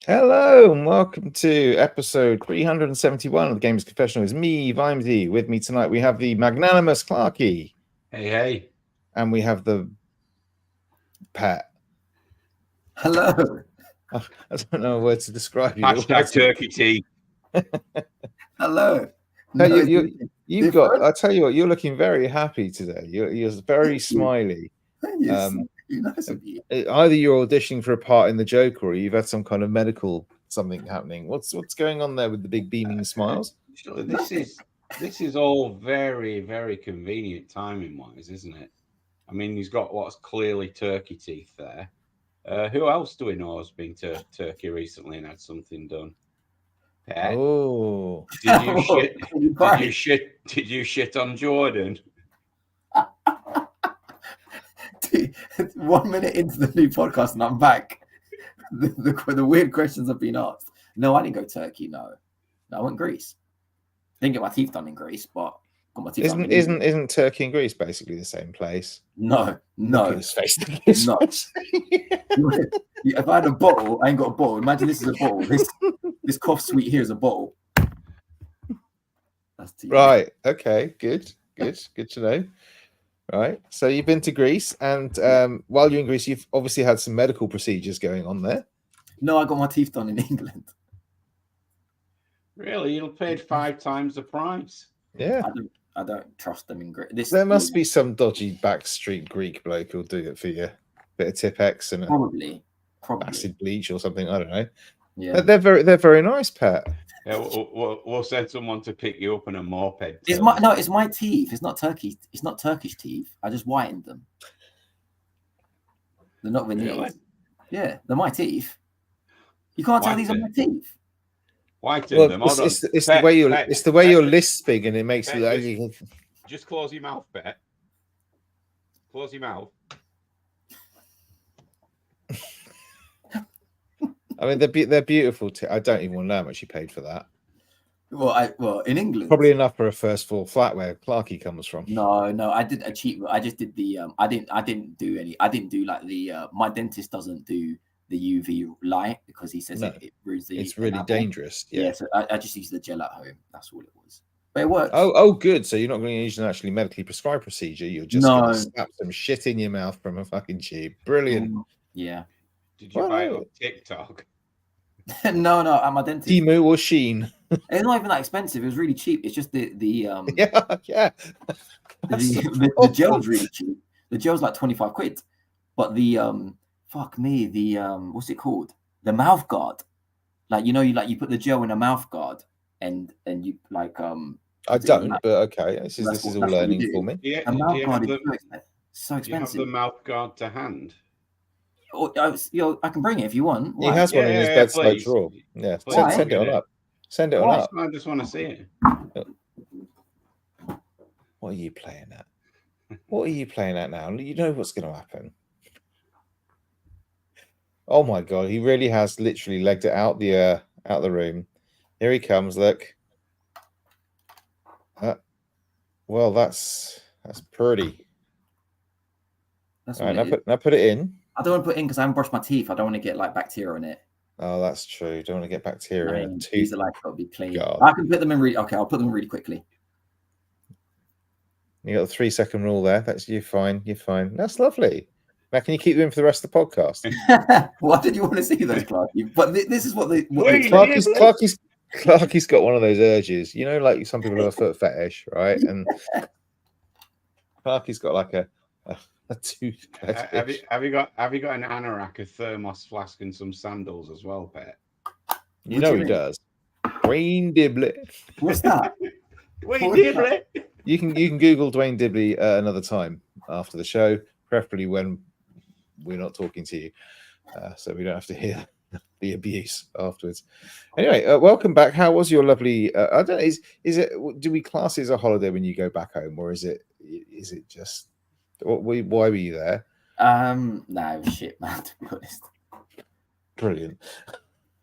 Hello and welcome to episode 371 of the Games Confessional. It's me, Vimesy. With me tonight we have the magnanimous Clarky. Hey. And we have the Pat. Hello. I don't know where to describe you. Hashtag turkey tea. Hello. You've got, I tell you what, you're looking very happy today. You're very smiley. Yes, nice of you. Either you're auditioning for a part in the Joker or you've had some kind of medical something happening. What's going on there with the big beaming smiles? This is all very, very convenient timing wise, isn't it? I mean, he's got what's clearly turkey teeth there. Who else do we know has been to Turkey recently and had something done? Pet? Oh, Did you shit on Jordan? 1 minute into the new podcast and I'm back. The weird questions have been asked. No, I didn't go Turkey. No, I went Greece. Didn't get my teeth done in Greece, but got my teeth done. Isn't Turkey and Greece basically the same place? No. Look at his face. No. If I had a bottle, I ain't got a bottle. Imagine this is a bottle. This cough sweet here is a bottle. That's right. Okay. Good to know. Right. So you've been to Greece, and while you're in Greece, you've obviously had some medical procedures going on there. No, I got my teeth done in England. Really? You paid 5 times the price? Yeah. I don't trust them in Greece. There must be some dodgy backstreet Greek bloke who'll do it for you. Bit of Tip-X and probably acid bleach or something. I don't know. Yeah, they're very nice, Pat. Yeah, we'll send someone to pick you up on a moped. It's my teeth. It's not Turkey. It's not Turkish teeth. I just whitened them. They're not veneers. Really? Yeah, they're my teeth. You can't tell these are my teeth. Whiten them. It's the way you're lisping, and it makes it like just close your mouth, Bet. Close your mouth. I mean, they're beautiful. I don't even want to know how much you paid for that. Well, in England, probably enough for a first floor flat where Clarky comes from. No, I did a cheap. I just did the. I didn't do any. I didn't do like the. My dentist doesn't do the UV light because he says it ruins the. It's really dangerous. Yeah. So I just used the gel at home. That's all it was. But it works. Oh, good. So you're not going to use an actually medically prescribed procedure. You're just going to slap some shit in your mouth from a fucking tube. Brilliant. Yeah. Did you buy it on TikTok? No, at my dentist. Temu or Sheen. It's not even that expensive. It was really cheap. It's just the yeah. The gel's really cheap. The gel's like 25 quid. But the what's it called? The mouth guard. Like you put the gel in a mouth guard and you like I don't, but okay. This is all learning for me. Yeah, a mouth guard is so expensive. Do you have the mouth guard to hand? I can bring it if you want. He has one in his bedside drawer. Yeah, send it on up. Send it on up. I just want to see it. What are you playing at? What are you playing at now? You know what's going to happen. Oh my god, he really has literally legged it out the room. Here he comes. Look. Well, that's pretty. That's all right. Now put it in. I don't want to put it in because I haven't brushed my teeth. I don't want to get like bacteria in it. Oh, that's true. Don't want to get bacteria in. These are like got to be clean. God. I can put them in really. Okay, I'll put them really quickly. You got the 3-second rule there. That's you're fine. You're fine. That's lovely. Now, can you keep them in for the rest of the podcast? Why did you want to see those, Clarky? But this is what they. Clarky's got one of those urges. You know, like some people have a foot fetish, right? And Clarky's got like a tooth fetish. Have you got an anorak, a thermos flask, and some sandals as well, Pet? You know he does. Dwayne Dibley. What's that? Dwayne Dibley. You can Google Dwayne Dibley another time after the show, preferably when we're not talking to you, so we don't have to hear the abuse afterwards. Anyway, welcome back. How was your lovely? I don't know. Is it? Do we class it as a holiday when you go back home, or is it just? Why were you there? No shit, man. To be honest. Brilliant.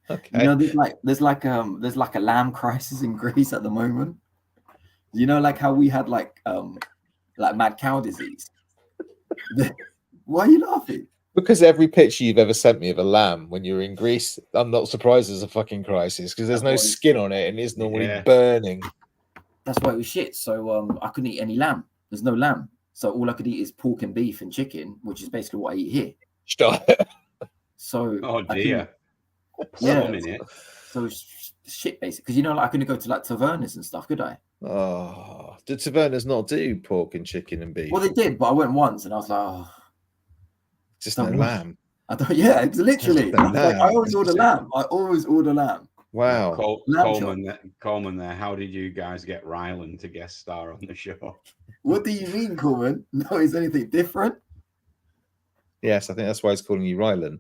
Okay. You know, there's like a lamb crisis in Greece at the moment. You know, like how we had like mad cow disease. Why are you laughing? because every picture you've ever sent me of a lamb when you were in Greece, I'm not surprised there's a fucking crisis because there's no skin on it and it's normally burning. That's why it was shit. So I couldn't eat any lamb. There's no lamb. So all I could eat is pork and beef and chicken, which is basically what I eat here. Stop. So Oh dear. Yeah. So it's shit basically. Because like I couldn't go to like tavernas and stuff, could I? Oh, did tavernas not do pork and chicken and beef? Well, they did, but I went once and I was like, oh, just no lamb. I don't. Yeah, it's literally. No I always order lamb. I always order lamb. Wow. Coleman there. How did you guys get Ryland to guest star on the show? What do you mean, Coleman? No, is anything different? Yes, I think that's why he's calling you Ryland.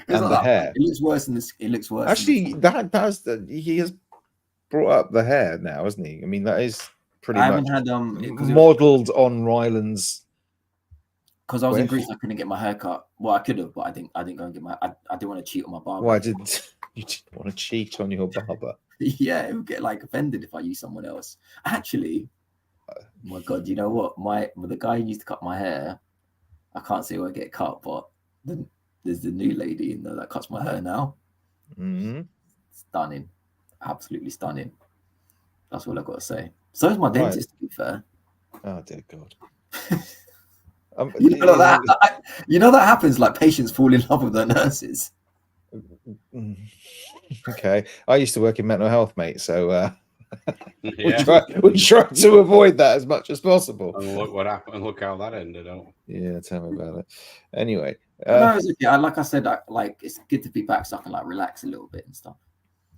And the hair. It looks worse than this. It looks worse. Actually, he has brought up the hair now, hasn't he? I mean, that is pretty much modelled on Ryland's. Because I was in Greece, I couldn't get my hair cut. Well, I could have, but I didn't go and get my. I didn't want to cheat on my barber. Why didn't you want to cheat on your barber? Yeah, it would get like offended if I use someone else. Actually, oh my God, you know what? The guy who used to cut my hair, I can't say where I get cut, but there's the new lady in there that cuts my hair now. Mm-hmm. Stunning, absolutely stunning. That's all I've got to say. So is my dentist, to be fair. Oh dear God. You know that happens. Like patients fall in love with their nurses. Okay, I used to work in mental health, mate. So we try to avoid that as much as possible. And look what happened. Look how that ended up. Yeah, tell me about it. Anyway, no, it's okay. Like I said, it's good to be back so I can like relax a little bit and stuff.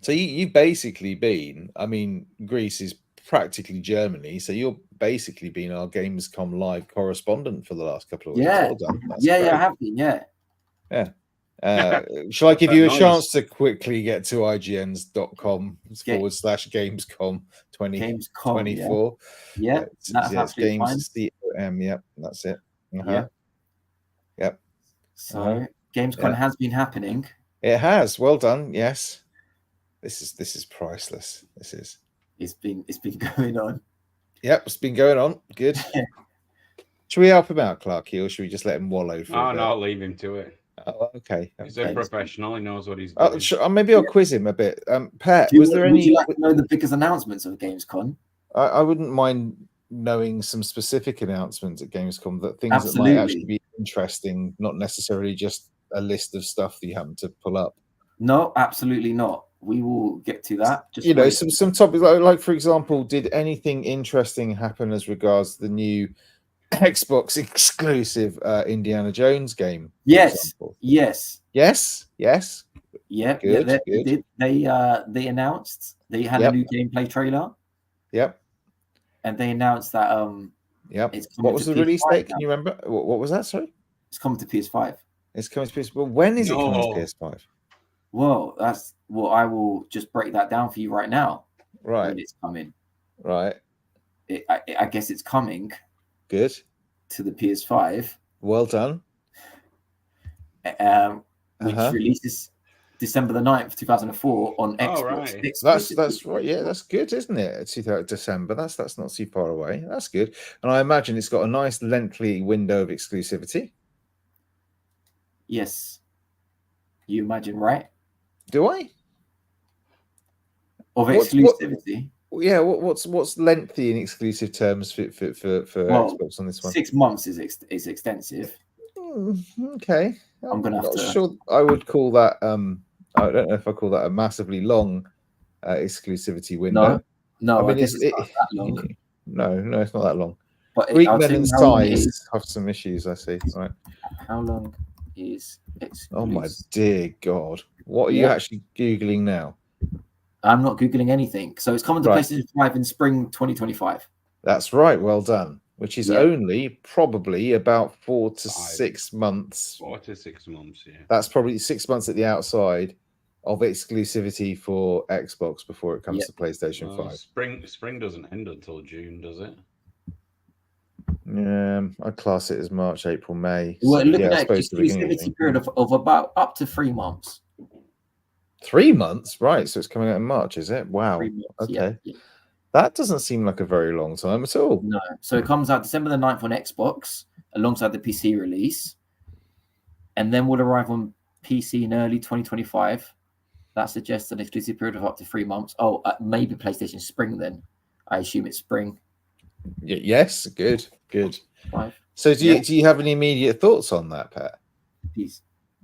So you've basically been. I mean, Greece is practically Germany, so you're basically been our Gamescom live correspondent for the last couple of weeks. Yeah, well done. I have been. Yeah. Shall I give you a chance to quickly get to IGNs.com/Gamescom 2024? Yeah, that's absolutely fine. COM, yep, that's it. Yep. So Gamescom has been happening. It has. Well done. Yes. This is priceless. This is. It's been going on. Yep, it's been going on. Good. Should we help him out, Clarky, or should we just let him wallow for a bit? No, leave him to it. Oh, okay. He's a professional. He knows what he's doing. Maybe I'll quiz him a bit. Pat, would you like to know the biggest announcements of Gamescom? I wouldn't mind knowing some specific announcements at Gamescom, that things that might actually be interesting, not necessarily just a list of stuff that you happen to pull up. No, absolutely not. We will get to that. Just some topics like, for example, did anything interesting happen as regards the new Xbox exclusive Indiana Jones game? Yes. Yeah. Good. They announced they had a new gameplay trailer. Yep. And they announced that What was the release date? Can you remember? What was that? Sorry. It's coming to PS5. It's coming to PS5. Well, when is it coming to PS5? Well, I will just break that down for you right now. Right. When it's coming. Right. I guess it's coming. Good. To the PS5. Well done. Which releases December the 9th, 2004 on Xbox. Right. That's right. Yeah, that's good, isn't it? It's December. That's not too far away. That's good. And I imagine it's got a nice lengthy window of exclusivity. Yes. You imagine, right? Do I? Of exclusivity. What's lengthy in exclusive terms for Xbox on this one? 6 months is extensive. Okay. I'm gonna have to. Sure, I would call that. I don't know if I call that a massively long exclusivity window. No. I mean, it's not that long. No, it's not that long. But Greek men and size have some issues. I see. Right. How long is exclusive? Oh my dear God! What are you actually googling now? I'm not googling anything. So it's coming to PlayStation 5 in spring 2025. That's right. Well done. Which is only probably about 4 to 6 months. 4 to 6 months, yeah. That's probably 6 months at the outside of exclusivity for Xbox before it comes to PlayStation 5. Spring doesn't end until June, does it? I'd class it as March, April, May. Well, looking at exclusivity period of about up to 3 months. 3 months, right? So it's coming out in March, is it? Wow. 3 months, okay. Yeah. That doesn't seem like a very long time at all. No. So it comes out December the 9th on Xbox alongside the PC release. and then will arrive on PC in early 2025. That suggests an exclusive period of up to 3 months. Oh, maybe PlayStation Spring then. I assume it's spring. Yes, good. 5. So do you have any immediate thoughts on that, Pat?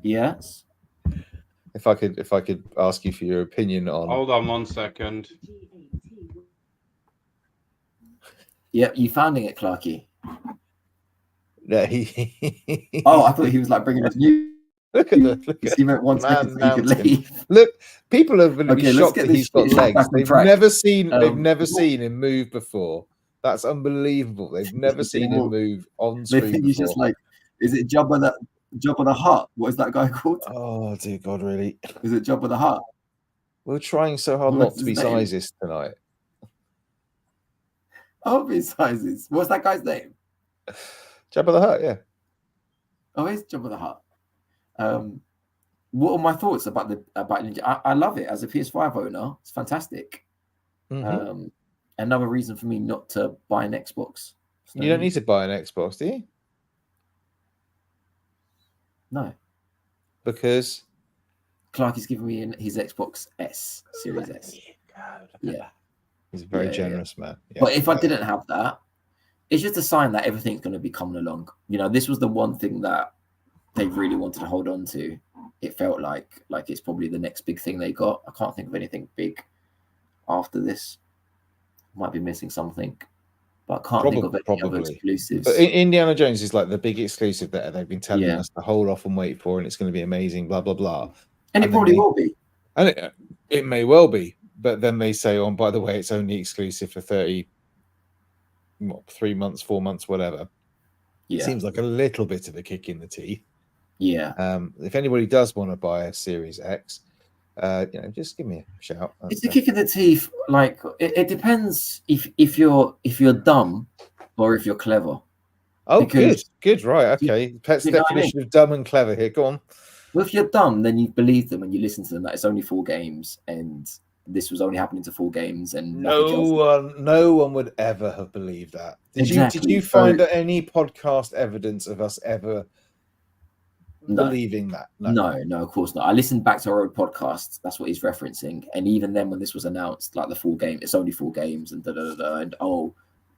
Yes. If I could ask you for your opinion on. Hold on 1 second. Yeah, you finding it, Clarky? Yeah, Oh, I thought he was like bringing us news. Look at He meant 1 second so he could mountain. leave. Look, people are going to be Okay, let's shocked get that this he's got shit legs. back on They've track. never seen What- him move before. That's unbelievable. They've never seen him move on They screen think he's before. just like, is it Jabba the Hutt? What is that guy called? Oh dear God, really? Is it Jabba the Hutt? We're trying so hard What's not to be his name? sizist tonight. Obvious sizes. What's that guy's name? Jabba the Hutt, yeah. Oh, it's Jabba the Hutt. What are my thoughts about Ninja? I love it as a PS5 owner. It's fantastic. Mm-hmm. Another reason for me not to buy an Xbox. You don't need to buy an Xbox, do you? No. Because Clark is giving me his Xbox S, Series S. Yeah. He's a very generous man. Yeah. But if I didn't have that, it's just a sign that everything's going to be coming along. You know, this was the one thing that they really wanted to hold on to. It felt like it's probably the next big thing they got. I can't think of anything big after this. Might be missing something, but I can't think of any other exclusives. But Indiana Jones is like the big exclusive that they've been telling us to hold off and wait for, and it's going to be amazing, blah, blah, blah. And it probably will be. And it may well be. But then they say, oh, by the way, it's only exclusive for 3 months, 4 months, whatever. Yeah. Seems like a little bit of a kick in the teeth. Yeah. If anybody does want to buy a Series X, just give me a shout. It's a kick in the teeth. Like it depends if you're dumb or if you're clever. Oh, good, right, okay. Pet's definition of dumb and clever here. Go on. Well, if you're dumb, then you believe them and you listen to them that it's only 4 games and this was only happening to 4 games and no one would ever have believed that. Did you find any podcast evidence of us ever believing that? No, of course not. I listened back to our old podcast. That's what he's referencing. And even then, when this was announced, like the full game, it's only 4 games and and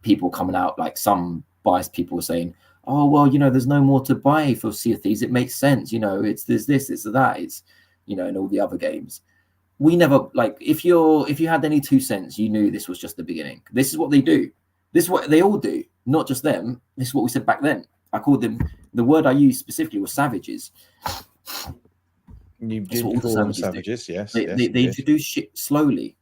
people coming out, like some biased people were saying, oh well, there's no more to buy for Sea of Thieves. It makes sense, it's this, it's that, it's and all the other games. We never, like, if you had any 2 cents, you knew this was just the beginning. This is what they do. This is what they all do, not just them. This is what we said back then. I called them, the word I used specifically was savages. You did call them savages, yes. They introduce shit slowly.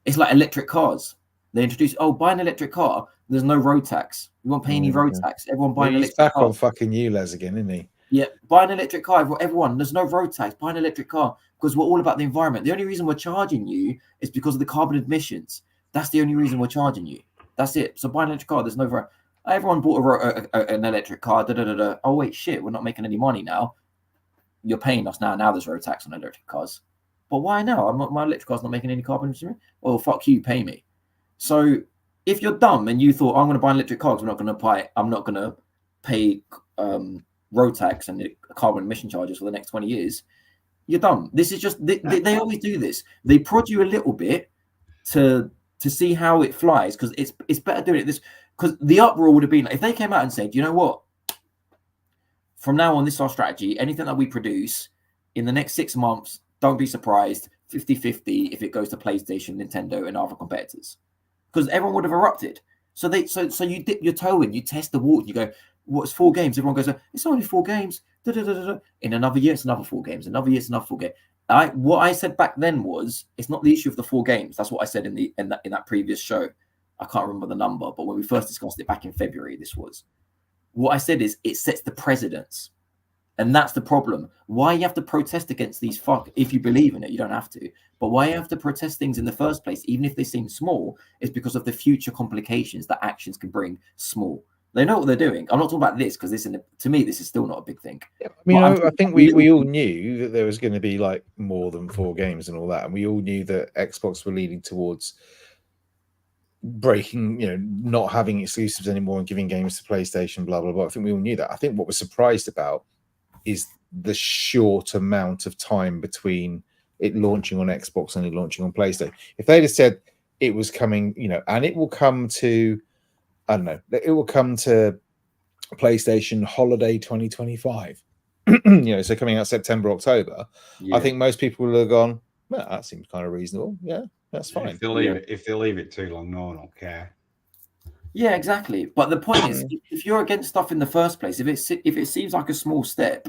It's like electric cars. They introduce, buy an electric car. There's no road tax. You won't pay any road tax. Everyone buy an electric car. He's back on fucking you, Les, again, isn't he? Yeah, buy an electric car. Everyone, there's no road tax. Buy an electric car because we're all about the environment. The only reason we're charging you is because of the carbon emissions. That's the only reason we're charging you. That's it. So buy an electric car. There's no everyone bought an electric car. Oh wait, shit, we're not making any money now. You're paying us now. Now there's road tax on electric cars. But why now? My electric car's not making any carbon emissions. Well, fuck you, pay me. So if you're dumb and you thought I'm going to buy an electric car because I'm not going to pay road tax and carbon emission charges for the next 20 years, you're dumb. This is just they always do this. They prod you a little bit to see how it flies because it's better doing it this, because the uproar would have been if they came out and said, you know what, from now on, this is our strategy. Anything that we produce in the next 6 months, don't be surprised, 50-50 if it goes to PlayStation, Nintendo, and other competitors, because everyone would have erupted. So you dip your toe in, you test the water, you go, what's 4 games? Everyone goes, it's only 4 games. In another year, it's another 4 games. Another year, it's another 4 games. What I said back then was, it's not the issue of the 4 games. That's what I said in that previous show. I can't remember the number, but when we first discussed it back in February, this was what I said is it sets the precedence, and that's the problem. Why you have to protest against these if you believe in it, you don't have to. But why you have to protest things in the first place, even if they seem small, is because of the future complications that actions can bring. Small. They know what they're doing. I'm not talking about this because to me, this is still not a big thing. Yeah, I mean, I think we all knew that there was going to be like more than 4 games and all that. And we all knew that Xbox were leading towards breaking, not having exclusives anymore and giving games to PlayStation, blah, blah, blah. I think we all knew that. I think what we're surprised about is the short amount of time between it launching on Xbox and it launching on PlayStation. If they'd have said it was coming, and it will come to, I don't know, it will come to PlayStation Holiday 2025, so coming out September, October, I think most people will have gone, well, that seems kind of reasonable. Yeah, that's fine. If they leave it too long, no one will care. Yeah, exactly. But the point is, if you're against stuff in the first place, if it seems like a small step,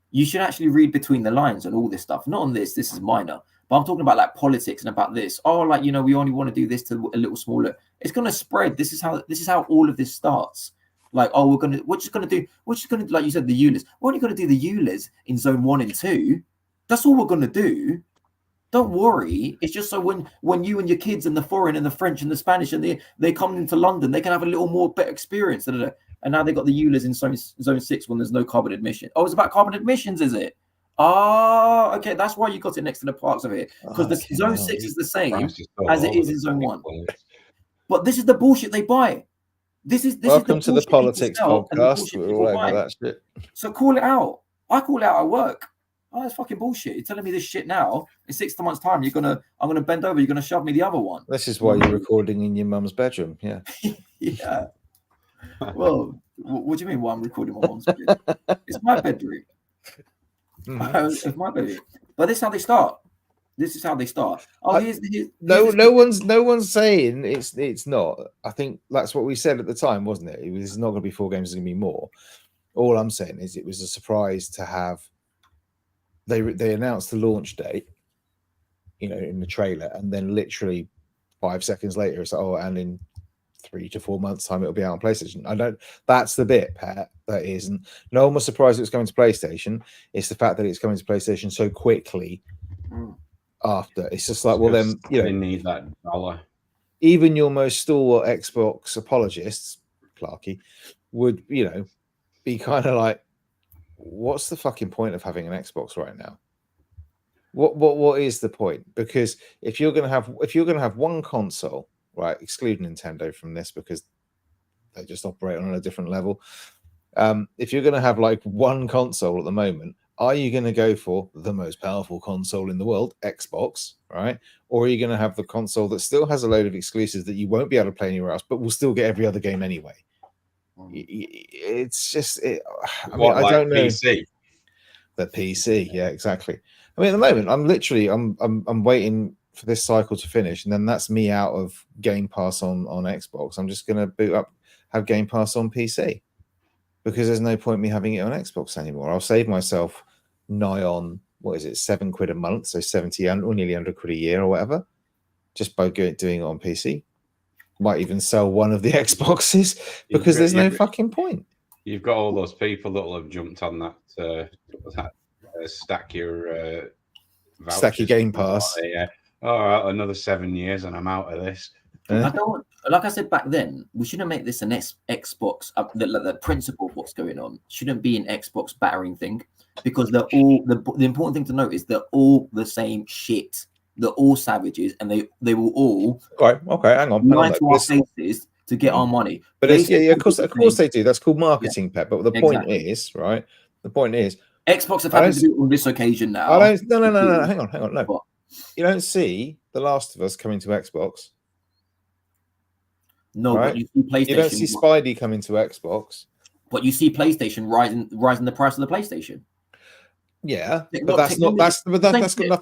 you should actually read between the lines on all this stuff. Not on this is minor, but I'm talking about like politics and about this. Oh, like, we only want to do this to a little smaller. It's going to spread. This is how all of this starts. Like, oh, we're just gonna do, like you said, the ULEZ. We're only gonna do the ULEZ in zone 1 and 2. That's all we're gonna do. Don't worry. It's just so when you and your kids and the foreign and the French and the Spanish and they come into London, they can have a little more better experience. And now they got the ULEZ in zone 6 when there's no carbon admission. Oh, it's about carbon admissions, is it? Oh, okay. That's why you got it next to the parks of it, because the zone 6 is the same as it is in zone 1. But this is the bullshit they buy. Welcome to the politics podcast. We're all over that shit. So call it out. I call it out at work. Oh, that's fucking bullshit. You're telling me this shit now. In 6 months' time, I'm gonna bend over. You're gonna shove me the other one. This is why you're recording in your mum's bedroom. Yeah. Yeah. Well, what do you mean? Why I'm recording my mum's bedroom? It's my bedroom. It's my bedroom. But this is how they start. This is how they start. Oh, no one's saying it's not. I think that's what we said at the time, wasn't it? It was not going to be 4 games, it's going to be more. All I'm saying is it was a surprise to have. They announced the launch date, in the trailer, and then literally 5 seconds later, it's like, oh, and in 3 to 4 months' time, it'll be out on PlayStation. That's the bit, Pat. That isn't. No one was surprised it was coming to PlayStation. It's the fact that it's coming to PlayStation so quickly. After it's just like, well, then they need that dollar. Even your most stalwart Xbox apologists, Clarky, would be kind of like, what's the fucking point of having an Xbox right now? What is the point? Because if you're gonna have one console, right, excluding Nintendo from this because they just operate on a different level. If you're gonna have like one console at the moment, are you going to go for the most powerful console in the world, Xbox, right? Or are you going to have the console that still has a load of exclusives that you won't be able to play anywhere else, but will still get every other game anyway? It's just, I don't know. PC? The PC, yeah, exactly. I mean, at the moment, I'm waiting for this cycle to finish, and then that's me out of Game Pass on Xbox. I'm just going to boot up, have Game Pass on PC. Because there's no point me having it on Xbox anymore. I'll save myself nigh on, what is it, £7 a month, so 70 or nearly £100 a year or whatever, just by doing it on PC. Might even sell one of the Xboxes because there's no fucking point. You've got all those people that will have jumped on that stack your Game Pass. Yeah. All right, another 7 years and I'm out of this. I don't, like I said back then, we shouldn't make this an Xbox. The principle of what's going on shouldn't be an Xbox battering thing, because they're all the important thing to note is they're all the same shit. They're all savages, and they will all right. Okay, hang on. lie to our faces to get our money. But of course they do. That's called marketing, Pep. But the point is, right? The point is, Xbox have had to do it on this occasion now. No. Hang on. No, what? You don't see The Last of Us coming to Xbox. No, right? But you see PlayStation. You don't see Spidey coming to Xbox. But you see PlayStation rising the price of the PlayStation. Yeah, but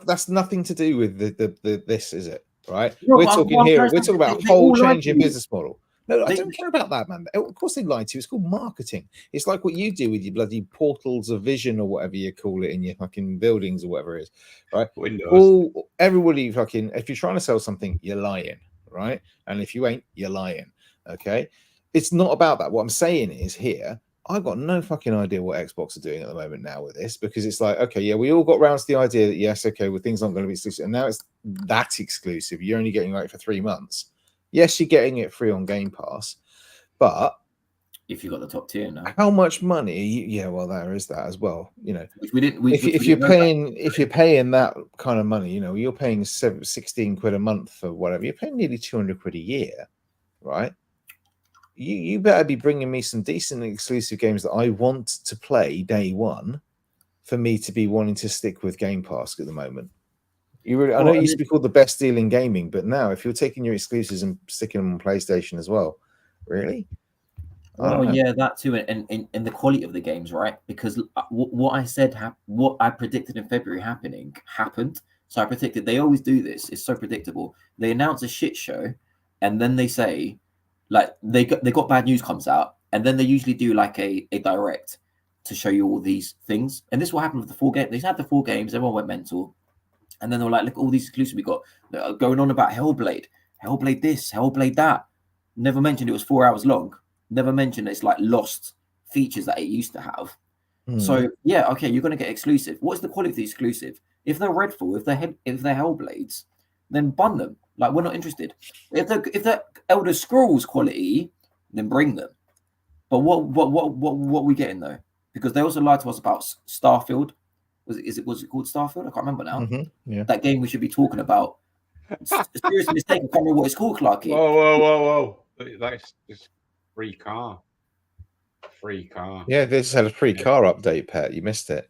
that's nothing to do with the this, is it? Right? No, we're talking about a whole change in business model. No, I don't care about that, man. Of course they lied to you. It's called marketing. It's like what you do with your bloody portals of vision or whatever you call it in your fucking buildings or whatever it is, right? Windows. Everybody fucking, if you're trying to sell something, you're lying, right? And if you ain't, you're lying, okay? It's not about that. What I'm saying is here, I've got no fucking idea what Xbox are doing at the moment now with this, because it's like, okay, yeah, we all got round to the idea that, yes, okay, well, things aren't going to be exclusive. And now it's that exclusive. You're only getting it for 3 months. Yes, you're getting it free on Game Pass, but if you got the top tier now, how much money? Yeah, well, there is that as well. You know, if you're paying that kind of money, you know, you're paying 16 quid a month for whatever. You're paying nearly 200 quid a year, right? You better be bringing me some decent exclusive games that I want to play day one for me to be wanting to stick with Game Pass at the moment. I know Well, it used to be called the best deal in gaming, but now if you're taking your exclusives and sticking them on PlayStation as well, really? I don't Well, know. yeah, that too, and the quality of the games, right? Because what I said, what I predicted in February happened. So I predicted they always do this. It's so predictable. They announce a shit show, and then they say, like they got bad news comes out, and then they usually do like a direct to show you all these things. And this is what happened with the 4 games. They had the 4 games, everyone went mental, and then they were like, look at all these exclusives we got. They're going on about Hellblade this, Hellblade that. Never mentioned it was 4 hours long. Never mentioned it's like lost features that it used to have. So yeah, okay, you're going to get exclusive. What's the quality of the exclusive? If they're Redfall, if they're Hellblades, then bun them. Like, we're not interested. If they're Elder Scrolls quality, then bring them. But what are we getting though? Because they also lied to us about Starfield. Was it called Starfield? I can't remember now. Yeah. That game we should be talking about. Serious mistake. I can't remember what it's called, Clarky. Whoa. That's free car. Yeah, this had a free car update, Pat. You missed it.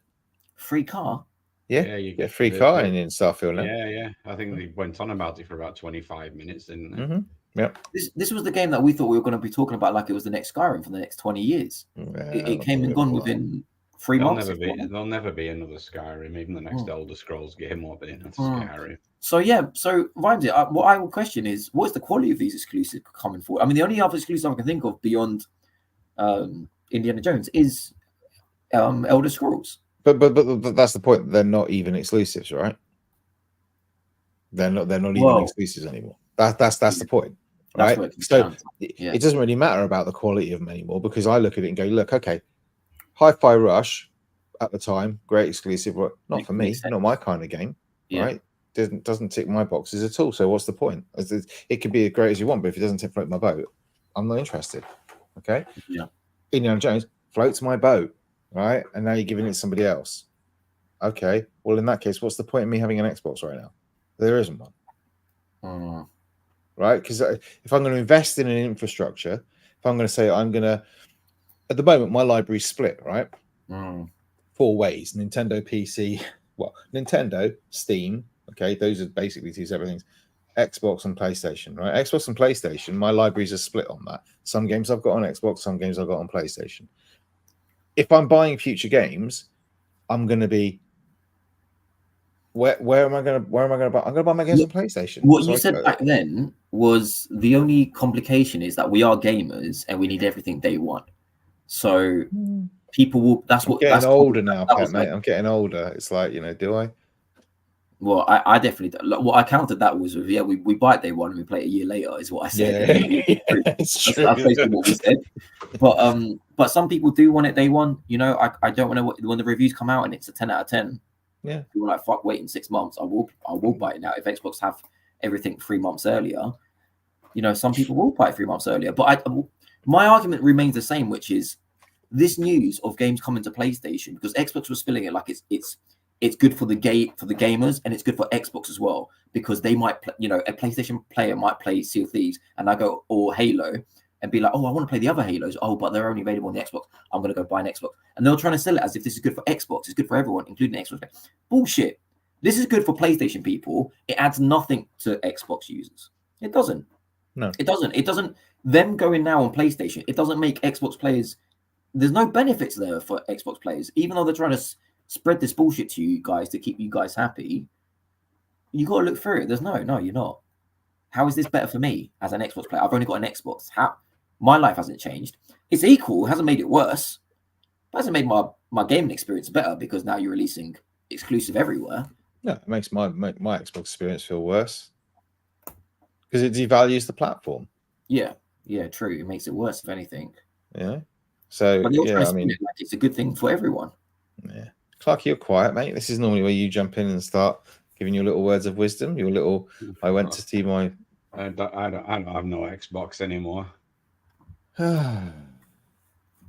Free car? Yeah, you get free car in Starfield now. Yeah. I think they went on about it for about 25 minutes, didn't they? Yep. This was the game that we thought we were going to be talking about like it was the next Skyrim for the next 20 years. It came and gone within 3 months. There'll never be another Skyrim. Even the next Elder Scrolls game won't be another Skyrim. So yeah, Vimesy, what I will question is, what is the quality of these exclusives coming forward? I mean, the only other exclusive I can think of beyond Indiana Jones is Elder Scrolls. But that's the point. They're not even exclusives, right? They're not even exclusives anymore. That's the point, right? So it doesn't really matter about the quality of them anymore, because I look at it and go, look, okay, Hi-Fi Rush at the time, great exclusive, not for me, not my kind of game, right? Doesn't tick my boxes at all. So what's the point? It could be as great as you want, but if it doesn't float my boat, I'm not interested. Okay. Yeah. Indiana Jones floats my boat, right? And now you're giving it to somebody else. Okay. Well, in that case, what's the point of me having an Xbox right now? There isn't one. Right? Because if I'm going to invest in an infrastructure, if I'm going to say I'm going to, at the moment, my library's split, right? 4 ways: Nintendo, PC, Nintendo, Steam. Okay, those are basically 2 separate things. Xbox and PlayStation, right? Xbox and PlayStation, my libraries are split on that. Some games I've got on Xbox, some games I've got on PlayStation. If I'm buying future games, I'm going to be where am I going to buy? I'm going to buy my games on PlayStation. What you said back then was the only complication is that we are gamers and we need everything day one. So people will. I'm getting older now, Pet, mate. I'm getting older. It's like, do I? Well, I definitely don't. What I counted that was with, we buy it day one and we play it a year later, is what I said. Yeah, it's true. That's basically what we said. But some people do want it day one. I don't want to, when the reviews come out and it's a 10 out of 10. Yeah, people are like, fuck, waiting 6 months. I will buy it now. If Xbox have everything 3 months earlier, some people will buy it 3 months earlier. But my argument remains the same, which is this news of games coming to PlayStation, because Xbox was spilling it like it's good for the gamers, and it's good for Xbox as well, because they might a PlayStation player might play Sea of Thieves and I go, or Halo, and be like, oh, I want to play the other Halos. Oh, but they're only available on the Xbox. I'm going to go buy an Xbox. And they're trying to sell it as if this is good for Xbox. It's good for everyone, including Xbox. Bullshit. This is good for PlayStation people. It adds nothing to Xbox users. It doesn't. No. It doesn't. It doesn't. Them going now on PlayStation, it doesn't make Xbox players. There's no benefits there for Xbox players, even though they're trying to spread this bullshit to you guys to keep you guys happy. You got to look through it. There's no, you're not. How is this better for me as an Xbox player? I've only got an Xbox. How? My life hasn't changed. It's equal. It hasn't made it worse. It hasn't made my gaming experience better, because now you're releasing exclusive everywhere. No, it makes my Xbox experience feel worse, because it devalues the platform. Yeah, true. It makes it worse, if anything. Yeah. So but I mean, it's a good thing for everyone. Yeah, Clark, you're quiet, mate. This is normally where you jump in and start giving your little words of wisdom. Your little. I went to see my. I don't have no Xbox anymore.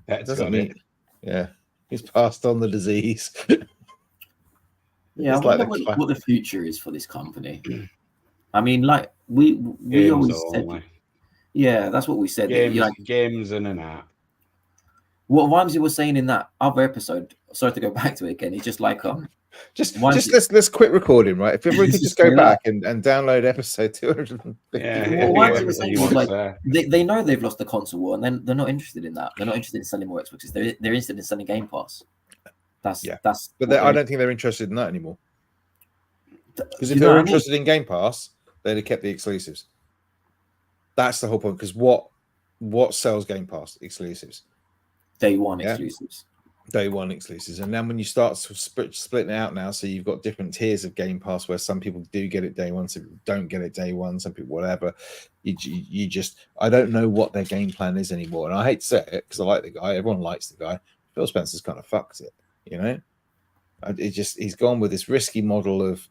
Doesn't mean. Yeah, he's passed on the disease. Yeah, I wonder what the future is for this company. I mean, like we always said. Yeah, that's what we said. Games and an app. What Vimesy was saying in that other episode sorry to go back to it again. It's just like Just Once let's quit recording, right? If everybody could just go Straight up. back and download episode 250. Well, why yeah, do you say he was wants like there. they know they've lost the console war, and then they're not interested in that. They're not interested in selling more Xboxes. They're interested in selling Game Pass. That's Yeah. that's. But what I they're- don't think they're interested in that anymore. Because if you they know were what I mean? interested in Game Pass, they'd have kept the exclusives. That's the whole point. Because what sells Game Pass? Exclusives. Day one Yeah. exclusives. Day one exclusives, and then when you start splitting it out now, so you've got different tiers of Game Pass where some people do get it day one, some people don't get it day one, some people whatever. You just I don't know what their game plan is anymore, and I hate to say it because I like the guy. Everyone likes the guy. Phil Spencer's kind of fucked it, you know. He's gone with this risky model of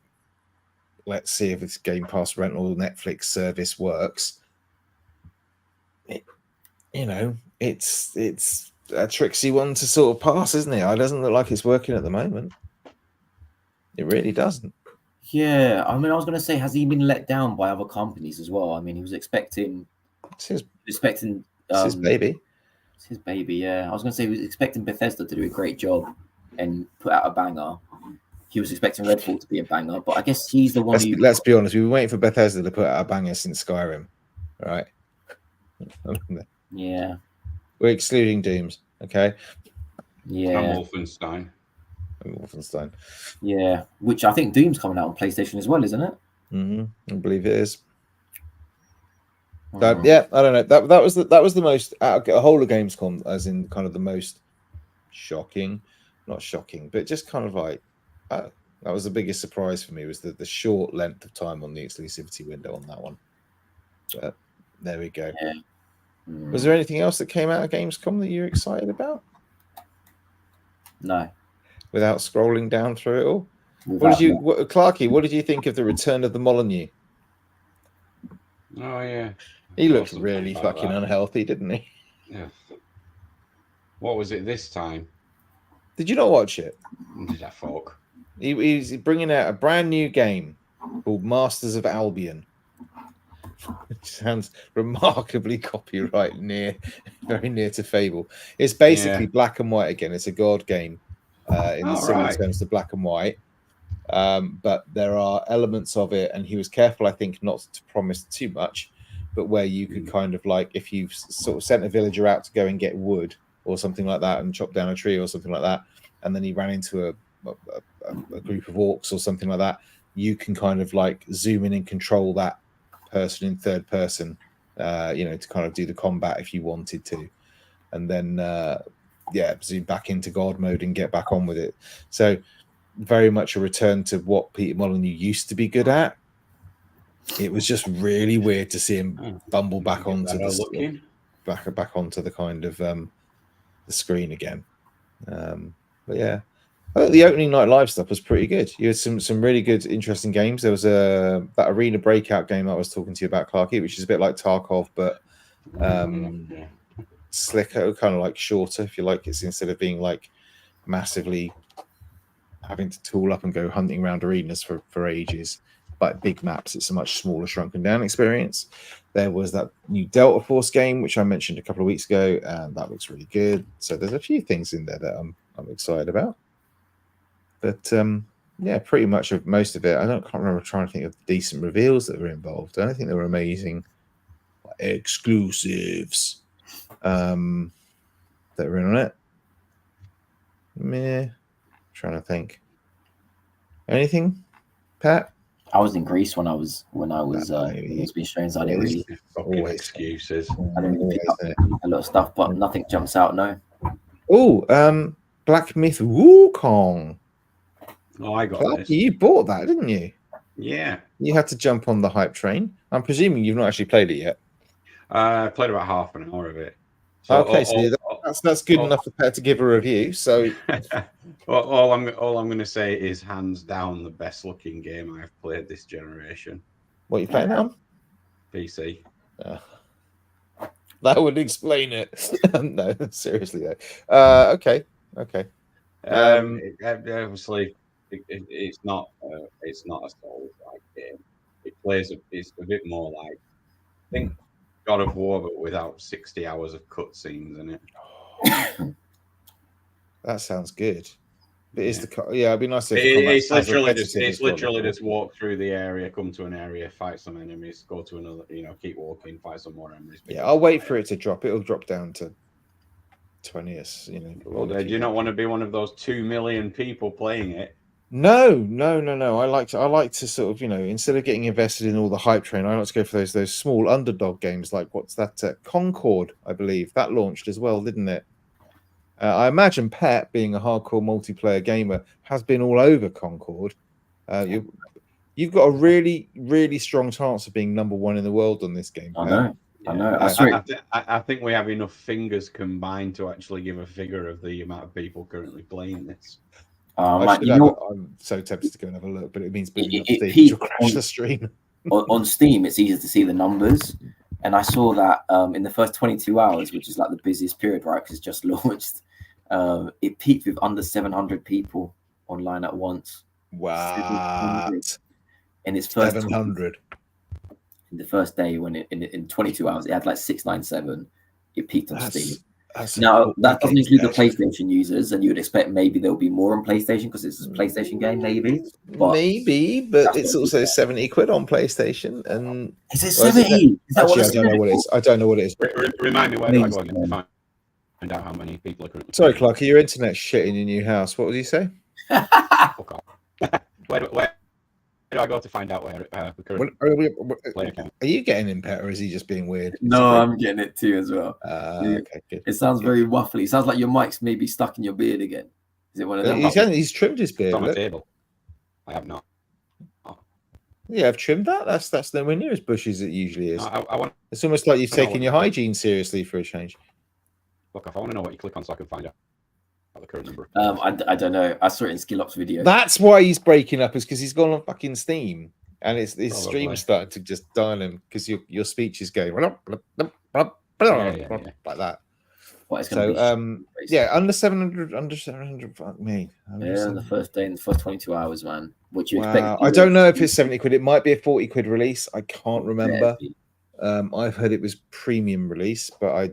let's see if this Game Pass rental Netflix service works. It's a tricksy one to sort of pass, isn't it? It doesn't look like it's working at the moment. It really doesn't. Yeah, I mean, I was going to say, has he been let down by other companies as well? I mean, he was expecting It's his It's baby. It's his baby. Yeah, I was going to say he was expecting Bethesda to do a great job and put out a banger. He was expecting Redfall to be a banger, but I guess he's the one Let's be honest. We've been waiting for Bethesda to put out a banger since Skyrim, right? Yeah, We're excluding Dooms, okay? yeah, And Wolfenstein. And Wolfenstein. yeah. Which I think Doom's coming out on PlayStation as well, isn't it? I believe it is. Oh. Yeah, I don't know. That was the most out of a whole of Gamescom, as in kind of the most shocking, not shocking, but just kind of like that was the biggest surprise for me was the short length of time on the exclusivity window on that one. But there we go. Yeah. Was there anything else that came out of Gamescom that you're excited about? No. Without scrolling down through it all, Without- Clarky? What did you think of the return of the Molyneux? Oh yeah, He I looked thought really something about fucking that. unhealthy, didn't he? Yeah. What was it this time? Did you not watch it? Did I fuck? He's bringing out a brand new game called Masters of Albion. It sounds remarkably copyright very near to Fable. It's basically black and white again. It's a god game in similar terms to Black and White. But there are elements of it, and he was careful, I think, not to promise too much, but where you could kind of like, if you sort of sent a villager out to go and get wood or something like that and chop down a tree or something like that, and then he ran into a group of orcs or something like that, you can kind of like zoom in and control that person in third person, to kind of do the combat if you wanted to, and then zoom back into god mode and get back on with it. So very much a return to what Peter Molyneux used to be good at. It was just really weird to see him bumble back onto the back onto the kind of the screen again. But yeah, I think the opening night live stuff was pretty good. You had some really good, interesting games. There was that Arena Breakout game I was talking to you about, Clarky, which is a bit like Tarkov, but slicker, kind of like shorter, if you like. It's instead of being like massively having to tool up and go hunting around arenas for ages, like big maps, it's a much smaller, shrunken down experience. There was that new Delta Force game, which I mentioned a couple of weeks ago, and that looks really good. So there's a few things in there that I'm excited about. But yeah, pretty much of most of it. Can't remember trying to think of decent reveals that were involved. I don't think they were amazing exclusives that were in on it. Meh. Trying to think. Anything, Pat? I was in Greece when I was it's been shown, so I didn't really Fucking excuses. I didn't really pick up a lot of stuff, but nothing jumps out. No. Oh, Black Myth Wukong. Oh, I got Clarky, this. you bought that, didn't you? Yeah. You had to jump on the hype train. I'm presuming you've not actually played it yet. I played about half an hour of it. So Okay, that's good enough for Pat to give a review. So all I'm going to say is hands down the best looking game I've played this generation. What are you playing on? PC. That would explain it. No, seriously though. Okay. Obviously, it's not a Souls-like game. It's a bit more like, I think, God of War, but without 60 hours of cutscenes in it. That sounds good. It is it'd be nice if It's as literally repetitive as just God of War. just walk through the area, come to an area, fight some enemies, go to another, keep walking, fight some more enemies. Yeah, I'll wait for it to drop. It'll drop down to 20, Well, do you not want to be one of those 2 million people playing it? No. I like to sort of, instead of getting invested in all the hype train, I like to go for those small underdog games. Like what's that? Concord, I believe that launched as well, didn't it? I imagine Pet, being a hardcore multiplayer gamer, has been all over Concord. You've got a really, really strong chance of being number one in the world on this game. I know. I think we have enough fingers combined to actually give a figure of the amount of people currently playing this. I'm so tempted to go and have a look, but it means booting up Steam, which will crash the stream. on Steam, it's easy to see the numbers. And I saw that in the first 22 hours, which is like the busiest period, right? Because it's just launched. It peaked with under 700 people online at once. Wow. In its first 700. In the first day, when in 22 hours, it had like 697. It peaked on Steam. Now, that doesn't include the PlayStation users, and you would expect maybe there'll be more on PlayStation because it's a PlayStation game, maybe. But it's also 70 quid on PlayStation. And is it 70? Actually, I don't know what it is. I don't know what it is. Remind me, where do I go again to find out how many people are currently... Sorry, Clarky, your internet's shit in your new house. What would you say? Where do I go to find out where the current player count? Are you getting in, Pet, or is he just being weird? No, I'm getting it too as well. Okay, good. It sounds very waffly. It sounds like your mic's maybe stuck in your beard again. Is it one of them? He's trimmed his beard. It's on the table. I have not. Yeah, I've trimmed that. That's nowhere near as bushy as it usually is. No, it's almost like you've taken your hygiene seriously for a change. Look, if I want to know what you click on so I can find out the current number. I don't know. I saw it in Skillop's video. That's why he's breaking up, is because he's gone on fucking Steam, and his stream starting to just dial him because your speech is going like that. Well, under 700. Fuck me. The first day, in the first 22 hours, man. What you expect? I don't know if it's 70 quid. It might be a 40 quid release. I can't remember. I've heard it was premium release, but I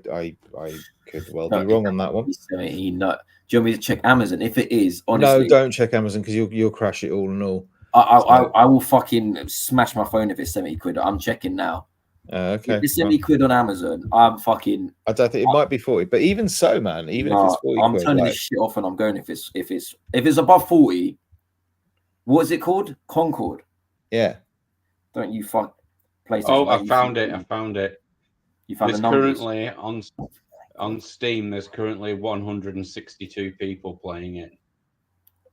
could well be wrong on that one. 70, no. Do you want me to check Amazon? If it is, honestly, no, don't check Amazon because you'll crash it all and all. I will fucking smash my phone if it's 70 quid. I'm checking now. Okay. If it's 70 quid on Amazon, I'm fucking... I don't think it might be 40, but even so, man, if it's 40 I'm turning this shit off and I'm going if it's above 40. What is it called? Concord. Yeah. Don't you fuck PlayStation. Oh, I found it. You found the numbers? Currently on Steam, there's currently 162 people playing it.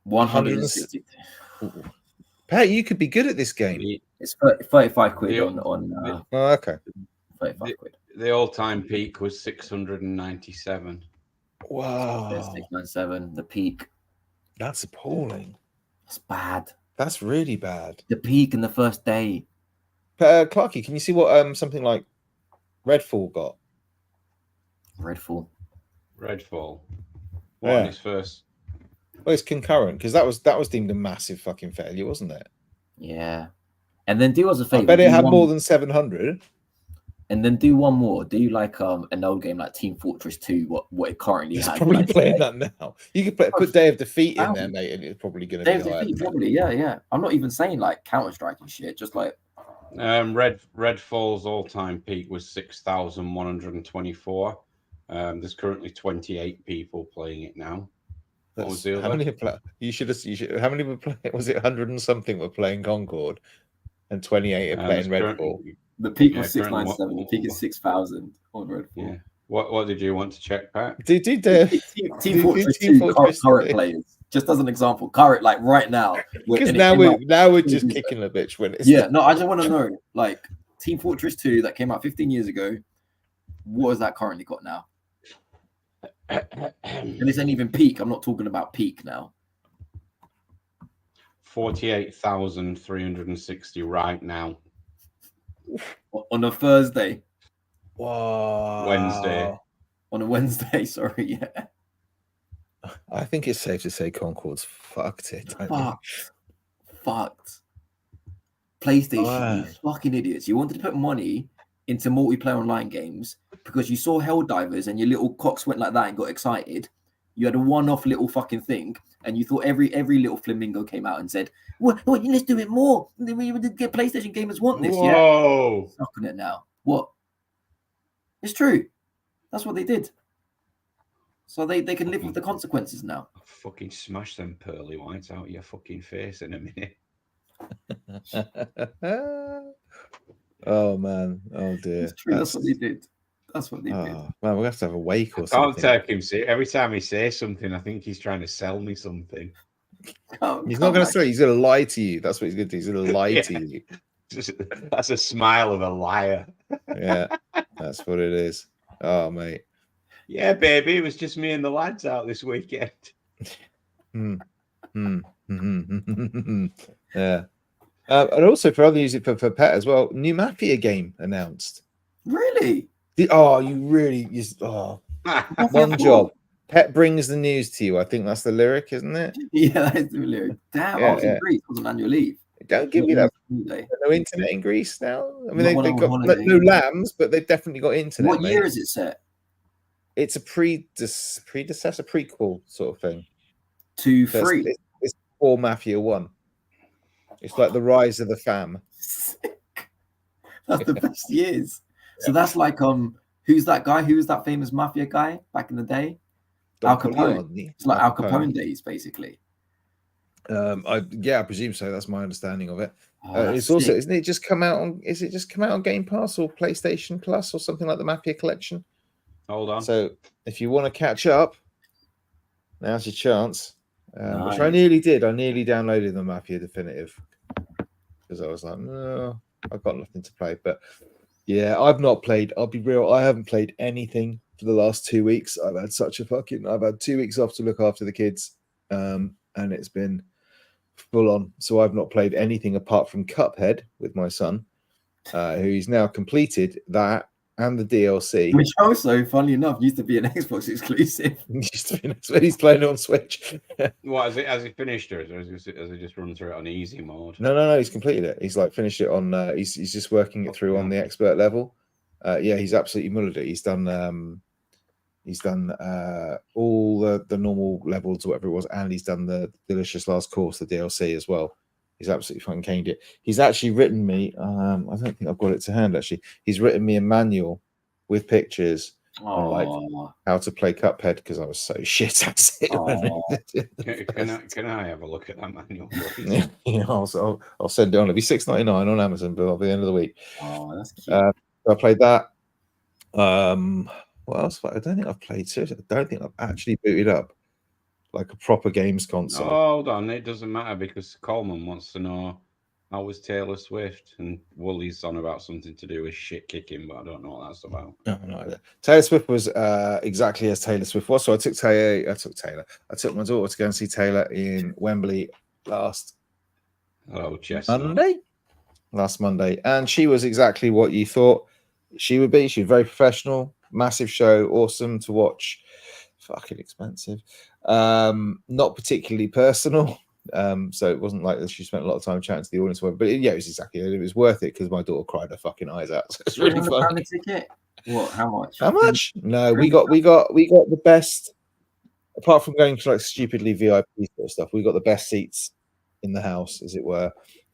162. Pat, you could be good at this game. It's 35 quid on okay. 35 quid. The all-time peak was 697. Wow. 697. The peak. That's appalling. That's bad. That's really bad. The peak in the first day. Clarky, can you see what something like Redfall got? Redfall. What is first? Well, it's concurrent because that was deemed a massive fucking failure, wasn't it? Yeah. And then do us a favor. I bet it had more than 700. And then do one more. Do like an old game like Team Fortress 2, what it currently has. Probably playing that now. You could put Day of Defeat in there, mate, and it's probably going to be Day of Defeat, probably, yeah. I'm not even saying like Counter-Strike and shit, just like Redfall's all-time peak was 6,124. There's currently 28 people playing it now. What was the other? How many you should how many were playing? Was it 100 and something were playing Concord and 28 are playing Redfall? The peak was 697. The peak is 6,000 on Redfall. Yeah. What did you want to check, Pat? Team Fortress 2 current players. Just as an example, current like right now. Because now we're just kicking the bitch when it's I just want to know like Team Fortress 2 that came out 15 years ago. What has that currently got now? And this ain't even peak. I'm not talking about peak now. 48,360 right now. On a Thursday. Wow. Wednesday. On a Wednesday, sorry, yeah. I think it's safe to say Concord's fucked it. Fucked. PlayStation, you fucking idiots. You wanted to put money into multiplayer online games because you saw Helldivers and your little cocks went like that and got excited. You had a one-off little fucking thing, and you thought every little flamingo came out and said, "What? Let's do it more. We get PlayStation gamers want this." Whoa. Yeah, stuck on it now. What? It's true. That's what they did. So they can live with the consequences now. I'll fucking smash them pearly whites out your fucking face in a minute. Oh man, oh dear. It's true. That's what they did. That's what they did. Man, we're gonna have to have a wake or Can't something. take him serious. Every time he says something, I think he's trying to sell me something. He's not going to say. He's going to lie to you. That's what he's going to do. He's going to lie to you. That's a smile of a liar. Yeah, that's what it is. Oh, mate. Yeah, baby, it was just me and the lads out this weekend. Yeah. And also for other music for Pet as well, new Mafia game announced. Really? One job. Pet brings the news to you. I think that's the lyric, isn't it? Yeah, that is the lyric. Damn, I was in Greece. I was on annual leave. Don't give me that. No internet in Greece now. I mean, they've got no lambs, but they've definitely got internet. What year is it set? It's a predecessor, prequel sort of thing. 2, 3. It's before Mafia 1. It's like the rise of the fam. That's the best years. So that's like who's that guy? Who was that famous mafia guy back in the day? Al Capone. It's like Al Capone days, basically. I presume so. That's my understanding of it. It's also, isn't it just come out on? Is it just come out on Game Pass or PlayStation Plus or something like the Mafia Collection? Hold on. So if you want to catch up, now's your chance. Nice. Which I nearly did. I nearly downloaded the Mafia Definitive because I was like, no, I've got nothing to play. But yeah, I've not played. I'll be real. I haven't played anything for the last 2 weeks. I've had 2 weeks off to look after the kids, and it's been full on. So I've not played anything apart from Cuphead with my son, who he's now completed that and the DLC. Which also, funnily enough, used to be an Xbox exclusive. He's playing it on Switch. What has he finished it, or has he just run through it on easy mode? No, he's completed it. He's like finished it on. He's just working it through on the expert level. Yeah, he's absolutely mullered it. He's done all the normal levels or whatever it was, and he's done the Delicious Last Course, the DLC as well. He's absolutely fucking caned it. He's actually written me. I don't think I've got it to hand. Actually, he's written me a manual with pictures on like how to play Cuphead because I was so shit at it. Can I have a look at that manual? Yeah, I'll send it on. It'll be $6.99 on Amazon, but by the end of the week. Oh, that's cute. I played that. What else? I don't think I've played. Seriously, I don't think I've actually booted up like a proper games console. Oh, hold on, it doesn't matter because Coleman wants to know how was Taylor Swift, and Wooly's on about something to do with shit kicking, but I don't know what that's about. No. Taylor Swift was exactly as Taylor Swift was. So I took my daughter to go and see Taylor in Wembley last Monday, and she was exactly what you thought she would be. She was very professional, massive show, awesome to watch, fucking expensive, not particularly personal. So it wasn't like that she spent a lot of time chatting to the audience, but it was exactly it. It was worth it because my daughter cried her fucking eyes out. So it's really fun. Ticket? What? How much? How much? No, we got the best. Apart from going to like stupidly VIP sort of stuff, we got the best seats in the house, as it were,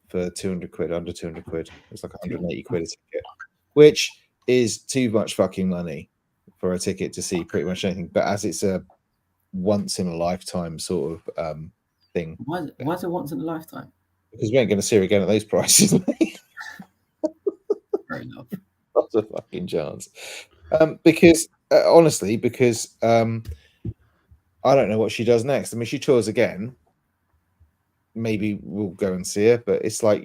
for 200 quid, under 200 quid. It's like 180 quid a ticket, which is too much fucking money for a ticket to see pretty much anything. But as it's a once in a lifetime sort of thing. Why is it once in a lifetime? Because we ain't going to see her again at those prices. Fair enough. Not a fucking chance. Because honestly, I don't know what she does next. I mean, she tours again. Maybe we'll go and see her, but it's like,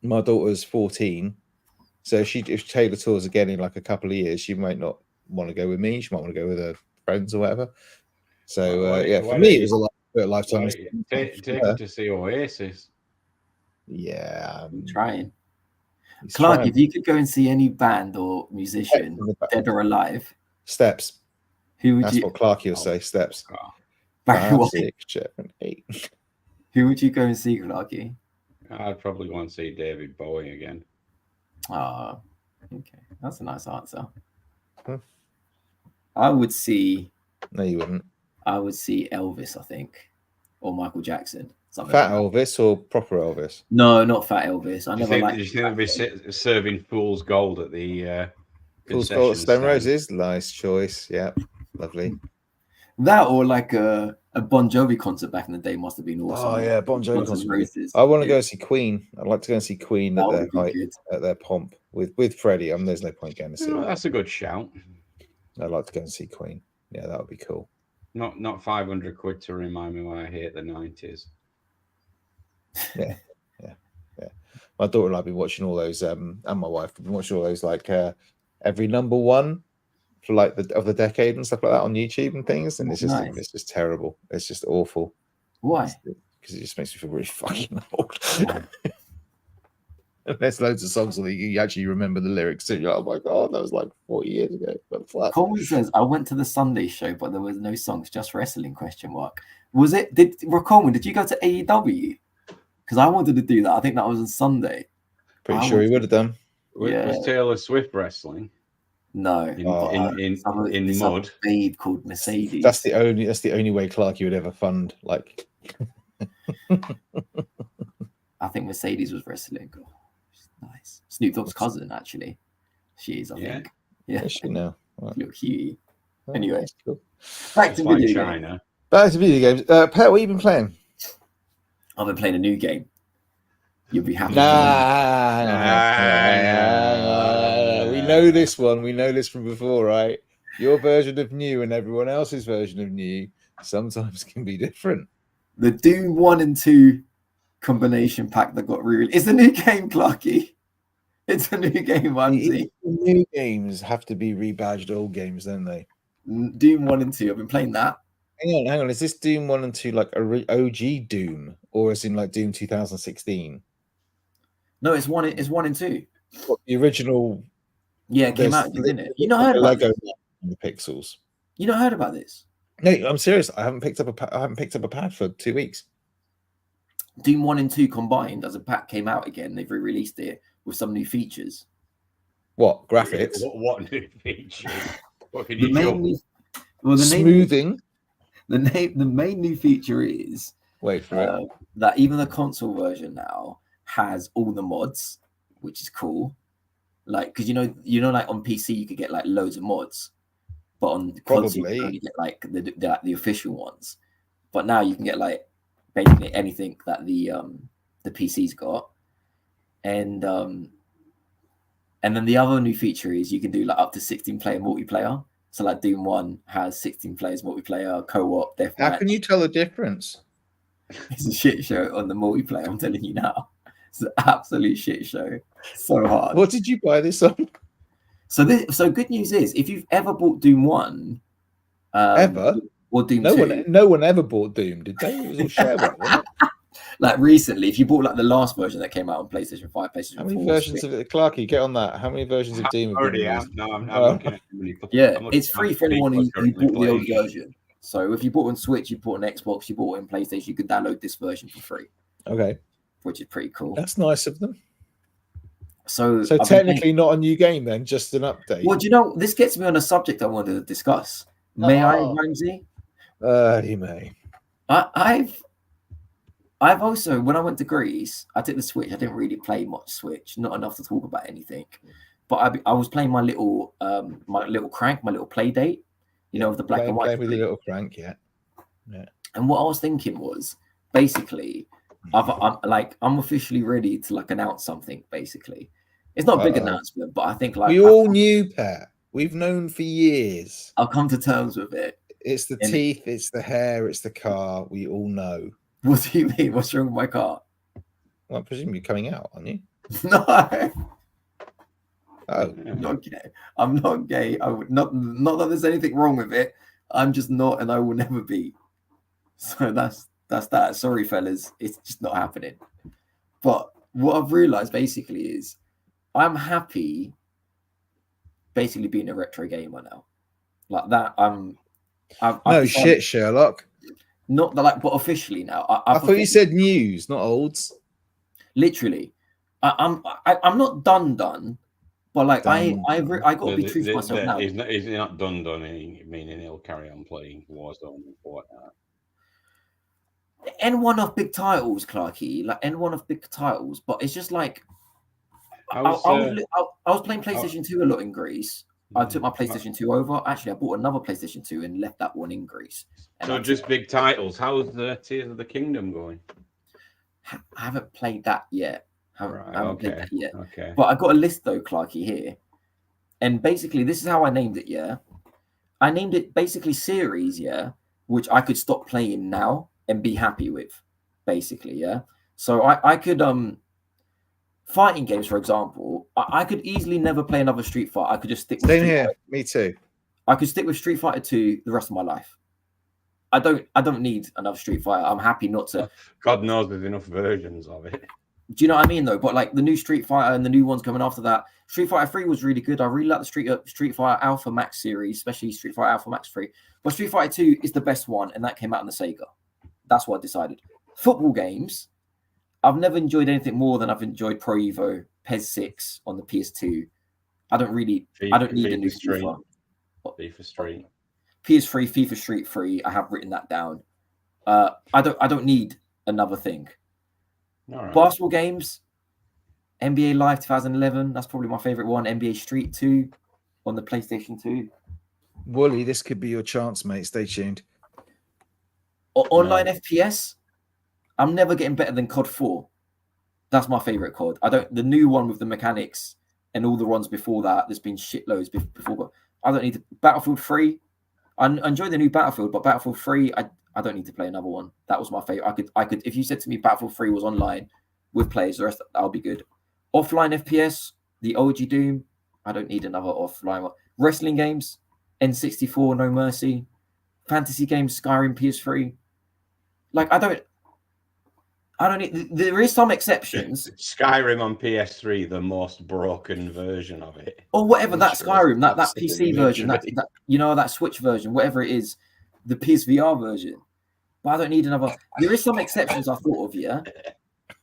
my daughter's 14, so if Taylor tours again in like a couple of years, she might not want to go with me. She might want to go with her friends or whatever. So for me, it was a lifetime. Take her to see Oasis. Yeah, I'm trying. Clark, trying. if you could go and see any band or musician, dead or alive, Steps. Who would That's you? what Clarky will say. Steps. Barry White. 6, 7, 8. Who would you go and see, Clarky? I'd probably want to see David Bowie again. Ah, okay, that's a nice answer. Huh. I would see No, you wouldn't. I would see Elvis, I think, or Michael Jackson. Something Fat like that. Elvis or proper Elvis? No, not Fat Elvis. I Do you never think, liked. do you think they'll be serving fool's gold at the Full Skull concession Stone stand? Roses. Nice choice. Yeah, lovely. That or like a Bon Jovi concert back in the day must have been awesome. Oh yeah, Bon Jovi Guns N' concert. Roses. I want to Yeah. go see Queen. I'd like to go and see Queen That at their would be height, good. at their pomp with Freddie. There's no point going to see Oh, that. that's a good shout. I'd like to go and see Queen. Yeah, that would be cool. Not 500 quid to remind me why I hate the 90s. Yeah. My daughter and I've been watching all those, and my wife have been watching all those like every number one for like the decade and stuff like that on YouTube and things, and it's just terrible. It's just awful. Why? Because it just makes me feel really fucking old. There's loads of songs that you actually remember the lyrics to. You're like, oh my god, that was like 40 years ago. But Colin says, I went to the Sunday show, but there was no songs, just wrestling, question mark. Was it, did you go to AEW? Because I wanted to do that. I think that was on Sunday. Pretty sure he would have done. Yeah. Was Taylor Swift wrestling? No. In mud. Babe called Mercedes. That's the only way Clarky would ever fund. Like, I think Mercedes was wrestling. Oh, nice. Snoop Dogg's cousin, actually. She is, I think. Yeah. Is she now? Right. Little cutie. Oh, Anyway, that's cool. back to Like video China. games. Back to video games. Pat, what have you been playing? I've been playing a new game. You'll be happy. We know this one. We know this from before, right? Your version of new and everyone else's version of new sometimes can be different. The Doom 1 and 2 combination pack that got re-released. It's a new game, Clarky. It's a new game, Ramsey. New games have to be rebadged old games, don't they? Doom 1 and 2. I've been playing that. Hang on. Is this Doom 1 and 2 like a OG Doom, or is it like Doom 2016? No, it's one and 2. What, the original? Yeah, it came out, didn't it? You not heard about this? The pixels. You not heard about this? No, I'm serious. I haven't picked up a pad for 2 weeks. Doom 1 and 2 combined as a pack came out again. They've re-released it with some new features. What graphics? What new features? What can The you main, show? well, the Smoothing. the main new feature is Wait for it. that even the console version now has all the mods, which is cool. Like, because you know, like on PC you could get like loads of mods, but on console you can only get like the official ones. But now you can get like basically anything that the PC's got, and then the other new feature is you can do like up to 16-player multiplayer. So like Doom 1 has 16 players multiplayer, co-op, deathmatch. How can you tell the difference? It's a shit show on the multiplayer, I'm telling you now. It's an absolute shit show. So hard. What did you buy this on? So good news is, if you've ever bought Doom 1, Ever? or Doom 2, no one ever bought Doom, did they? It was all shareware, wasn't it? like recently, if you bought like the last version that came out on PlayStation 5, PlayStation 4, How many versions of it? Clarky, get on that. How many versions of Doom have Already been am. released? No, I'm Oh. looking at it. Yeah, it's free for anyone who bought the old version. version. So if you bought on Switch, you bought on Xbox, you bought on PlayStation, you could download this version for free, Okay, which is pretty cool. that's nice of them. So So technically not a new game then, just an update. well, do you know, this gets me on a subject I wanted to discuss. May I, Oh. Ramsey? You may. I've also, when I went to Greece, I took the Switch. I didn't really play much Switch, not enough to talk about anything. But I was playing my little crank, my little play date, you know, with the black and white. Playing with your little crank, yeah. And what I was thinking was, basically, I'm officially ready to like announce something. Basically, it's not a big announcement, but I think like we all knew, Pat. We've known for years. I'll come to terms with it. It's the teeth, it's the hair, it's the car. We all know. What do you mean? What's wrong with my car? Well, I presume you're coming out, aren't you? No, Oh, I'm not gay. I'm not gay. I would not that there's anything wrong with it. I'm just not, and I will never be. So that's that. Sorry, fellas, it's just not happening. But what I've realized basically is I'm happy basically being a retro gamer now. Like that, I've no shit, Sherlock. Not like, but officially now. I thought you said news, not olds. Literally, I'm not done, But like Done. I got to be true to myself now. He's not done, meaning he'll carry on playing Warzone and whatnot. N1 of big titles, Clarky, like N1 of big titles, but it's just like I was playing PlayStation 2 a lot in Greece. I took my PlayStation 2 over. Actually, I bought another PlayStation 2 and left that one in Greece. So just big titles. How's the Tears of the Kingdom going? I haven't played that yet. I haven't played that yet. Okay. But I got a list though, Clarky, here. And basically, this is how I named it, yeah? I named it basically series, yeah, which I could stop playing now and be happy with, basically, yeah? So I could, fighting games, for example, I could easily never play another Street Fighter. I could just stick with Same Street here. Fighter. Me too. I could stick with Street Fighter 2 the rest of my life. I don't need another Street Fighter. I'm happy not to. God knows there's enough versions of it. Do you know what I mean, though? But like the new Street Fighter and the new ones coming after that, Street Fighter 3 was really good. I really like the Street Fighter Alpha Max series, especially Street Fighter Alpha Max 3. But Street Fighter 2 is the best one, and that came out on the Sega. That's what I decided. Football games, I've never enjoyed anything more than I've enjoyed Pro Evo, PES 6 on the PS2. I don't need a new FIFA. FIFA Street. PS3, FIFA Street 3. I have written that down. I don't need another thing. Right. Basketball games, NBA Live 2011. That's probably my favorite one. NBA Street 2 on the PlayStation 2. Wooly, this could be your chance, mate. Stay tuned. Online FPS. I'm never getting better than COD 4. That's my favorite COD. The new one with the mechanics and all the ones before that. There's been shitloads before, but I don't need to. Battlefield 3. I enjoy the new Battlefield, but Battlefield 3, I don't need to play another one. That was my favorite. I could. If you said to me Battlefield 3 was online with players, the rest I'll be good. Offline FPS, the OG Doom. I don't need another offline one. Wrestling games, N64, No Mercy. Fantasy games, Skyrim, PS3. Like I don't need. There is some exceptions. Skyrim on PS3, the most broken version of it, or whatever. That Skyrim, that PC version, that that Switch version, whatever it is, the PSVR version. But I don't need another. There is some exceptions I thought of. Yeah,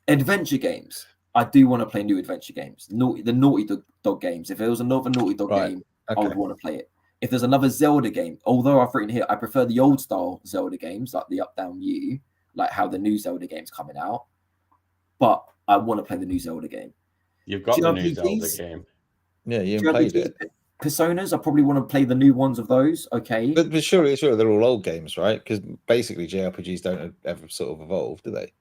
adventure games. I do want to play new adventure games. The Naughty Dog games. If there was another Naughty Dog game, I would want to play it. If there's another Zelda game, although I've written here, I prefer the old style Zelda games, like the Up Down U, like how the new Zelda game's coming out. But I want to play the new Zelda game. You've got the new Zelda game. Yeah, you played it. Personas, I probably want to play the new ones of those. Okay, but surely they're all old games, right? Because basically JRPGs don't ever sort of evolve, do they?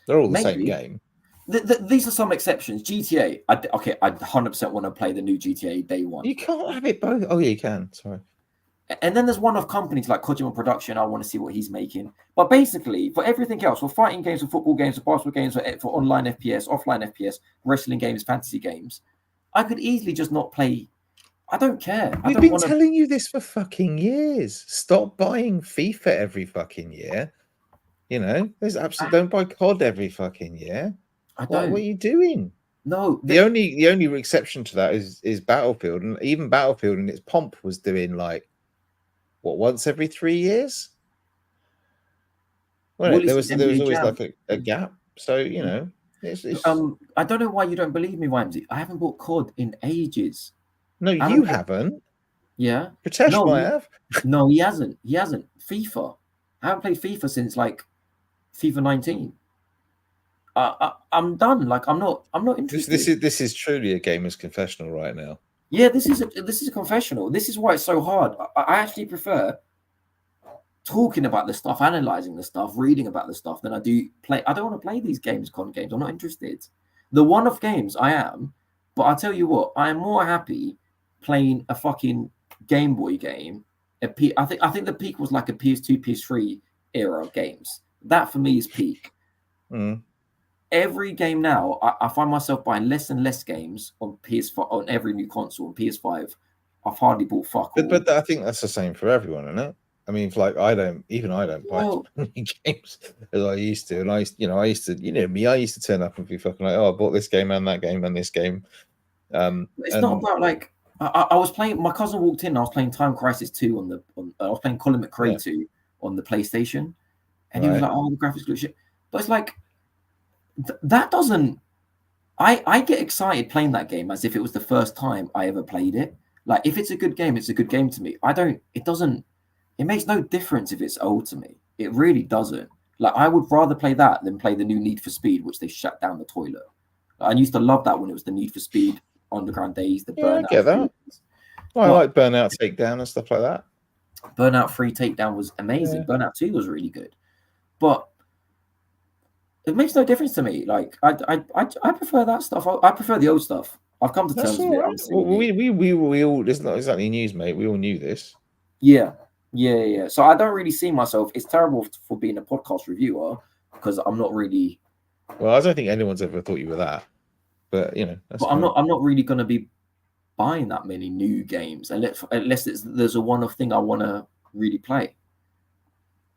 They're all the same game. These are some exceptions. GTA, I 100% want to play the new GTA day one. You can't have it both. Oh yeah, you can. Sorry. And then there's one of companies like Kojima Production. I want to see what he's making. But basically, for everything else, for fighting games, for football games, for basketball games, for online FPS, offline FPS, wrestling games, fantasy games, I could easily just not play. I don't care. We've been telling you this for fucking years. Stop buying FIFA every fucking year. You know, there's absolutely don't buy COD every fucking year. What are you doing? No, the only exception to that is Battlefield, and even Battlefield in its pomp was doing like once every 3 years. Well, there was always like a gap. So you know, it's... I don't know why you don't believe me, Wimsey. I haven't bought COD in ages. No, you haven't. Yeah, Pritesh might have. No, he hasn't. He hasn't. FIFA. I haven't played FIFA since like FIFA 19. I'm done. Like I'm not interested. This is truly a gamer's confessional right now. Yeah, this is a confessional. This is why it's so hard. I actually prefer talking about the stuff, analyzing the stuff, reading about the stuff than I do play. I don't want to play these COD games. I'm not interested. The one-off games I am, but I'll tell you what, I am more happy playing a fucking Game Boy game. I think the peak was like a PS2, PS3 era of games. That for me is peak. Mm. Every game now, I find myself buying less and less games on PS5 on every new console. On PS5, I've hardly bought fuck all. But I think that's the same for everyone, isn't it? I mean, like I don't buy as many games as I used to, and I used to turn up and be fucking like, oh, I bought this game and that game and this game. It's not about like I was playing. My cousin walked in. I was playing Time Crisis 2 I was playing Colin McRae 2 on the PlayStation, and he was like, "Oh, the graphics look shit," but it's like that doesn't I get excited playing that game as if it was the first time I ever played it. Like if it's a good game, it's a good game to me. It makes no difference if it's old to me. It really doesn't. Like I would rather play that than play the new Need for Speed, which they shut down the toilet. I used to love that when it was the Need for Speed Underground days, the Yeah, I Burnout. get that. I But- like Burnout Takedown and stuff like that. Burnout 3 Takedown was amazing. Yeah. Burnout 2 was really good. But it makes no difference to me. Like I prefer that stuff. I prefer the old stuff. I've come to That's terms with all it. right. I'm seeing Well, it. we all. It's not exactly news, mate. We all knew this. Yeah. So I don't really see myself. It's terrible for being a podcast reviewer because I'm not really. Well, I don't think anyone's ever thought you were that. But you know, that's But I'm not really going to be buying that many new games unless there's a one-off thing I want to really play.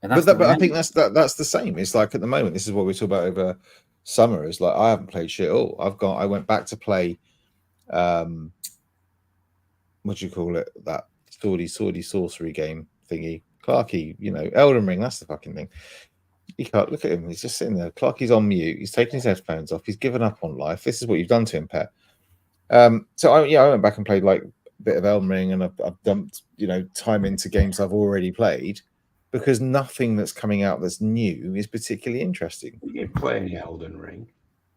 And that's But I think that's the same. It's like at the moment, this is what we talk about over summer. Is like I haven't played shit at all. I went back to play, what do you call it? That swordy sorcery game thingy. Clarky, you know, Elden Ring. That's the fucking thing. You can't look at him. He's just sitting there. Clarky's on mute. He's taking his headphones off. He's given up on life. This is what you've done to him, pet. So I went back and played like a bit of Elden Ring, and I've dumped time into games I've already played because nothing that's coming out that's new is particularly interesting. You play any Elden Ring?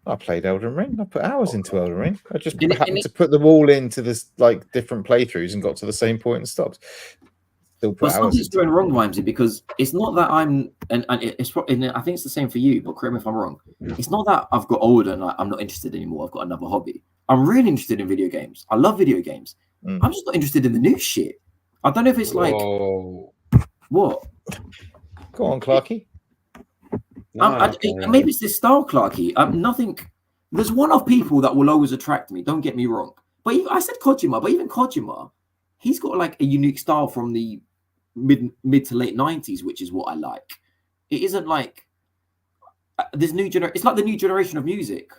I played Elden Ring. I put hours into Elden Ring. I just And happened to put them all into this like different playthroughs and got to the same point and stopped. Still put But hours something's into going wrong, Wimsey, because it's not that I'm, and I think it's the same for you, but correct me if I'm wrong. It's not that I've got older and I'm not interested anymore. I've got another hobby. I'm really interested in video games. I love video games. I'm just not interested in the new shit. I don't know if it's like, what? Go on, Clarky. Maybe it's this style, Clarky. Nothing. There's one of people that will always attract me. Don't get me wrong. But I said Kojima, but even Kojima, he's got like a unique style from the mid to late 90s, which is what I like. It isn't like this new generation. It's like the new generation of music.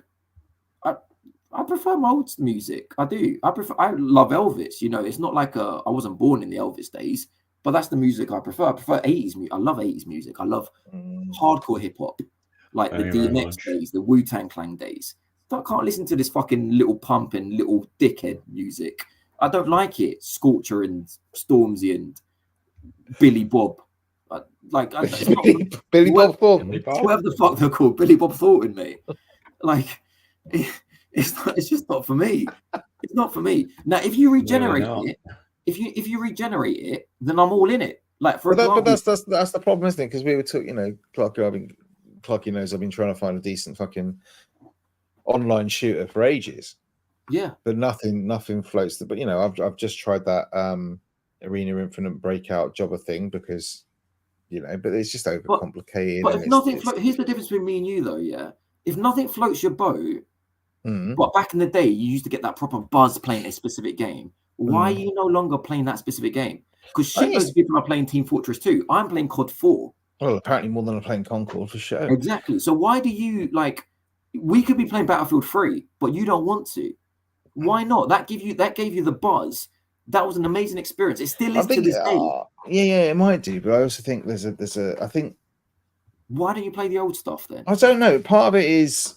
I prefer my old music. I do. I love Elvis. You know, it's not like I wasn't born in the Elvis days, but that's the music I prefer. I prefer 80s music. I love 80s music. I love hardcore hip hop, like the DMX days, the Wu-Tang Clan days. I can't listen to this fucking little pump and little dickhead music. I don't like it. Scorcher and Stormzy and Billy Bob. Billy Bob Thornton. Whatever the fuck they're called, Billy Bob Thornton, mate. Like, it's just not for me. It's not for me. Now, if you regenerate it, if you regenerate it, then I'm all in it. Like for example, but that's the problem, isn't it? Because we were talking, Clarky knows I've been trying to find a decent fucking online shooter for ages. Yeah, but nothing floats. But I've just tried that Arena Infinite Breakout Jobber thing because but it's just overcomplicated. But if nothing here's the difference between me and you, though. Yeah, if nothing floats your boat, but back in the day you used to get that proper buzz playing a specific game. Why are you no longer playing that specific game? Because those people are playing Team Fortress 2. I'm playing COD 4. Well, apparently more than I'm playing Concord for sure. Exactly. So why do you we could be playing Battlefield 3, but you don't want to. Why not? That gave you the buzz. That was an amazing experience. It still is to this day. Yeah, it might do, but I also think I think. Why don't you play the old stuff then? I don't know. Part of it is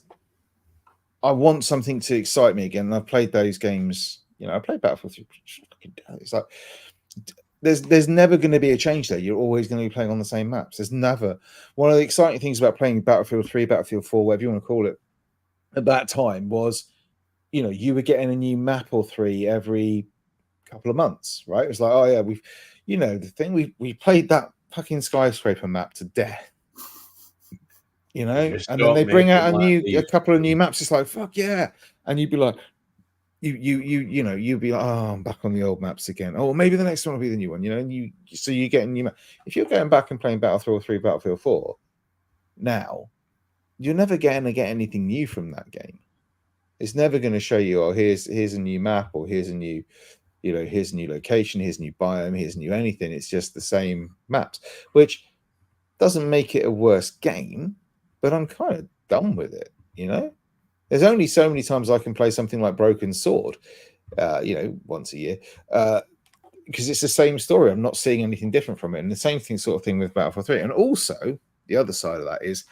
I want something to excite me again. And I've played those games. I played Battlefield 3. It's like there's never going to be a change there. You're always going to be playing on the same maps. There's never one of the exciting things about playing Battlefield 3, Battlefield 4, whatever you want to call it, at that time was, you were getting a new map or 3 every couple of months, right? It was like, oh yeah, the thing we played that fucking skyscraper map to death, and then they bring out a couple of new maps. It's like, fuck yeah, and you'd be like, you'd be like, oh, I'm back on the old maps again. Oh, maybe the next one will be the new one, and so you get a new map. If you're going back and playing Battlefield 3, Battlefield 4 now, you're never going to get anything new from that game. It's never going to show you, oh, here's a new map, or here's a new, here's a new location, here's a new biome, here's a new anything. It's just the same maps, which doesn't make it a worse game, but I'm kind of done with it, There's only so many times I can play something like Broken Sword, once a year, because it's the same story. I'm not seeing anything different from it. And the same thing with Battlefield 3. And also, the other side of that is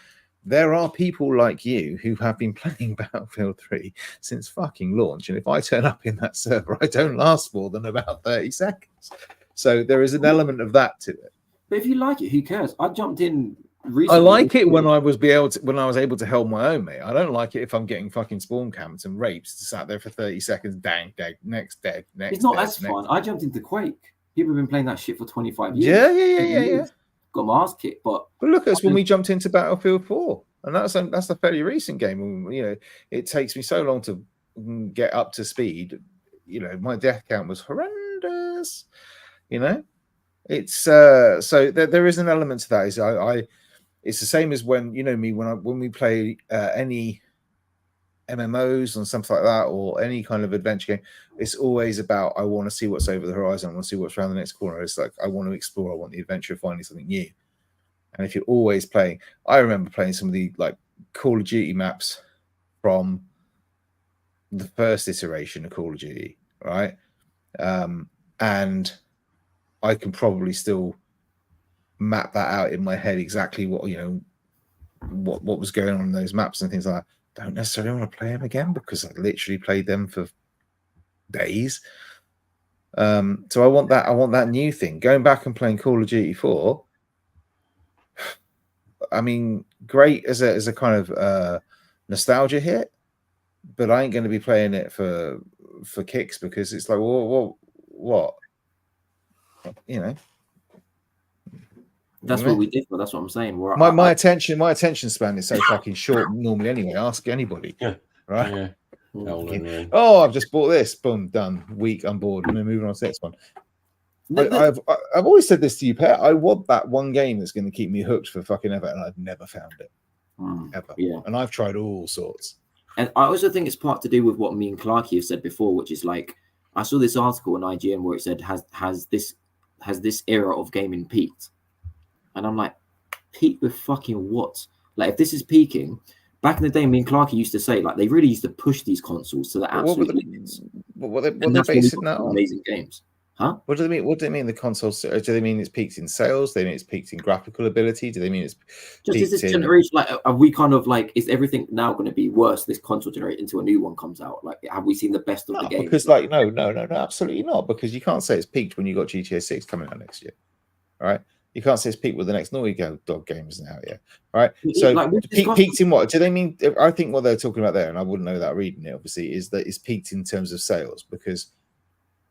there are people like you who have been playing Battlefield 3 since fucking launch, and if I turn up in that server, I don't last more than about 30 seconds. So there is an element of that to it. But if you like it, who cares? I jumped in I recently. like it when I was able to hold my own, mate. I don't like it if I'm getting fucking spawn camped and raped, sat there for 30 seconds, dang, dead, next dead, next. It's not dead, as next. fun. I jumped into Quake. People have been playing that shit for 25 years. Yeah. Got my ass kicked, but look at us when we jumped into Battlefield 4, and that's a fairly recent game. You know, it takes me so long to get up to speed. You know, my death count was horrendous. You know, it's so there is an element to that. Is it's the same as when, you know me, when we play any MMOs and something like that, or any kind of adventure game, it's always about, I want to see what's over the horizon, I want to see what's around the next corner. It's like, I want to explore, I want the adventure of finding something new. And if you're always playing, I remember playing some of the like Call of Duty maps from the first iteration of Call of Duty, right? And I can probably still map that out in my head exactly what, you know, what was going on in those maps and things like that. Don't necessarily want to play them again because I literally played them for days. So I want that new thing. Going back and playing Call of Duty 4, I mean, great as a kind of nostalgia hit, but I ain't going to be playing it for kicks because it's like, what? You know. that's what we did. But that's what I'm saying. My attention span is so fucking short normally anyway. Ask anybody, right? Yeah. Oh, I've just bought this. Boom, done. Week, I'm bored. And then moving on to the next one. I've always said this to you, Pat. I want that one game that's going to keep me hooked for fucking ever, and I've never found it ever. Yeah, and I've tried all sorts. And I also think it's part to do with what me and Clarky have said before, which is like, I saw this article on IGN where it said has this era of gaming peaked, and I'm like, peak with fucking what? Like, if this is peaking, back in the day, me and Clarky used to say, like, they really used to push these consoles to the absolute limits. What they're basing that on? Amazing games. Huh? What do they mean? What do they mean the consoles? Do they mean it's peaked in sales? Do they mean it's peaked in graphical ability? Do they mean it's just is this generation, like, are we kind of like, is everything now going to be worse this console generation until a new one comes out? Like, have we seen the best of the games? Because like no, absolutely not. Because you can't say it's peaked when you got GTA 6 coming out next year. All right. You can't say it's peaked with the next Naughty Dog game isn't out yet. All right. So like, peaked in what? Do they mean? I think what they're talking about there, and I wouldn't know without reading it, obviously, is that it's peaked in terms of sales because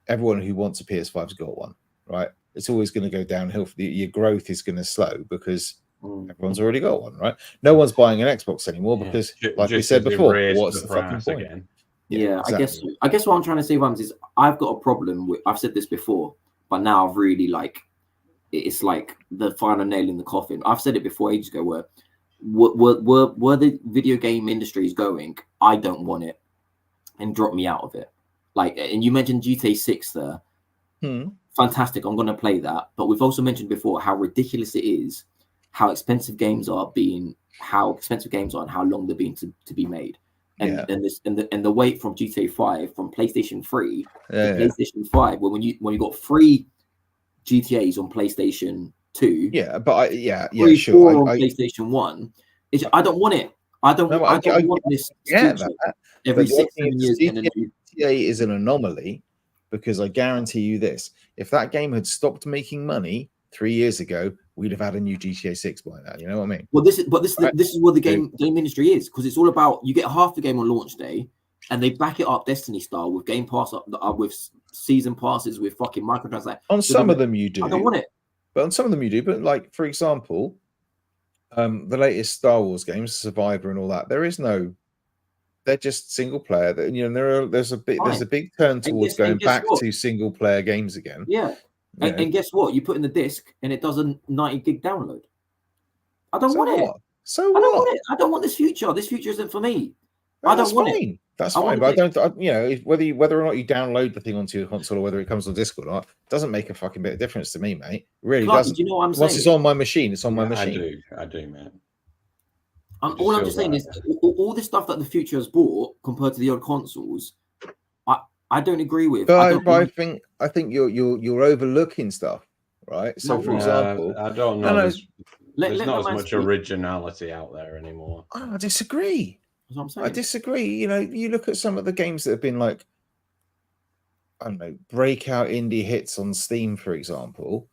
everyone who wants a PS5's got one, right? It's always going to go downhill. Your growth is going to slow because everyone's already got one, right? No one's buying an Xbox anymore because, like we said before, what's the fucking point? Again. Yeah, exactly. I guess what I'm trying to say, Vams, is I've got a problem with. I've said this before, but now I've really like. It's like the final nail in the coffin. I've said it before ages ago. Where the video game industry is going, I don't want it, and drop me out of it. Like, and you mentioned GTA 6 there. Fantastic. I'm going to play that. But we've also mentioned before how ridiculous it is, how expensive games are, and how long they're being to be made. And the wait from GTA 5 from PlayStation 3 to PlayStation 5, when you got 3 GTAs on PlayStation 2, sure, on PlayStation 1. I don't want it. I don't want this. Every 6-7 years. GTA is an anomaly because I guarantee you this: if that game had stopped making money 3 years ago, we'd have had a new GTA 6 by now. You know what I mean? Well, this is what the game industry is, because it's all about, you get half the game on launch day, and they back it up Destiny style with Game Pass, with season passes, with fucking microtransactions. On some of them you do. I don't want it. But on some of them you do. But like, for example, the latest Star Wars games, Survivor and all that, they're just single player. You know, there's a big turn towards going back to single player games again. Yeah. And guess what? You put in the disc and it does a 90 gig download. I don't want it. So I don't want it. I don't want this future. This future isn't for me. I don't want it. That's fine, but I don't. You know, whether or not you download the thing onto your console or whether it comes on disc or not, doesn't make a fucking bit of difference to me, mate. It really doesn't. Do you know what I'm saying? Once it's on my machine, it's on my machine. I do, man. All I'm just saying is all this stuff that the future has brought compared to the old consoles, I don't agree with. But I think you're overlooking stuff, right? So, for example, I don't know. There's let not the as man much speak. originality out there anymore. I disagree. That's what I'm I saying. disagree. You know, you look at some of the games that have been like, I don't know, breakout indie hits on Steam, for example,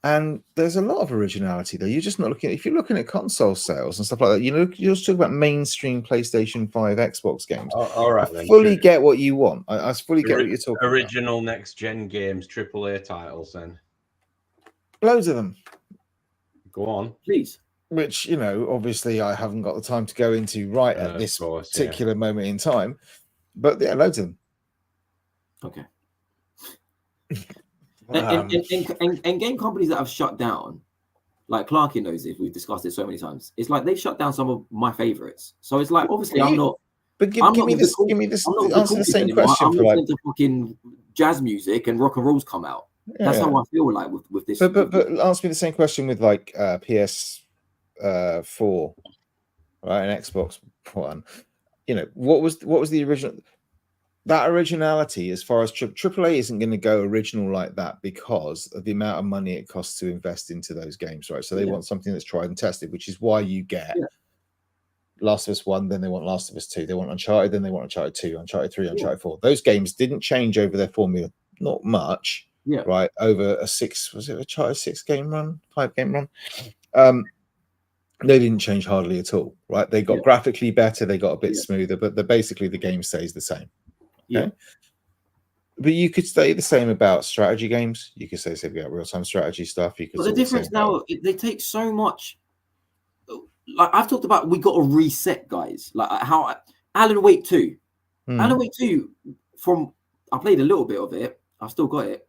and there's a lot of originality there. You're just not looking. If you're looking at console sales and stuff like that, you know, you're just talking about mainstream PlayStation 5, Xbox games. All right, I then. fully get what you want. I fully get what you're talking Original next gen games, AAA titles. Then about. Loads of them. go on. Please. Which, you know, obviously I haven't got the time to go into right at this particular moment in time, but yeah, loads of them. Okay. And game companies that have shut down, like Clarky knows this, we've discussed it so many times. It's like they've shut down some of my favorites. So it's like, obviously, I'm not. But give me this. Give me this. Answer the same question I'm for not like into fucking jazz music and rock and rolls come out. That's how I feel like with this. But answer me the same question with like PS4, right, and Xbox One. You know, what was the original? That originality, as far as AAA isn't going to go original like that because of the amount of money it costs to invest into those games, right? So they want something that's tried and tested, which is why you get Last of Us 1, then they want Last of Us 2, they want Uncharted, then they want Uncharted 2, Uncharted 3, Uncharted 4. Those games didn't change over their formula, not much, right? Over a 5-game run. They didn't change hardly at all, right? They got graphically better, they got a bit smoother, but basically the game stays the same. Okay? But you could say the same about strategy games. You could say the same about real-time strategy stuff. You could. But the difference now, they take so much. Like I've talked about, we got to reset, guys. Like how Alan Wake 2. Alan Wake 2, I played a little bit of it. I've still got it.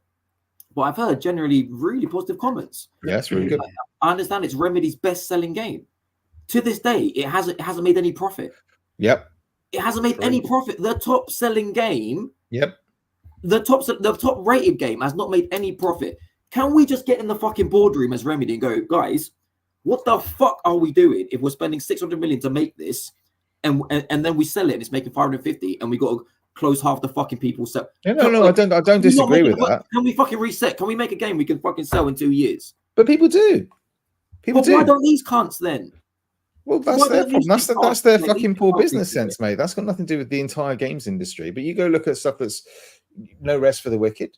But I've heard generally really positive comments. Yeah, it's really good. I understand it's Remedy's best-selling game. To this day, it hasn't made any profit. Yep. It hasn't made any profit. The top-selling game. Yep. The top-rated game has not made any profit. Can we just get in the fucking boardroom as Remedy and go, guys, what the fuck are we doing if we're spending 600 million to make this, and then we sell it and it's making 550, and we got to close half the fucking people sell? No, I don't disagree with that. Can we fucking reset? Can we make a game we can fucking sell in 2 years? But people do. Why don't these cunts then? Well, that's their problem. That's their fucking poor business sense, mate. That's got nothing to do with the entire games industry. But you go look at stuff that's No Rest for the Wicked.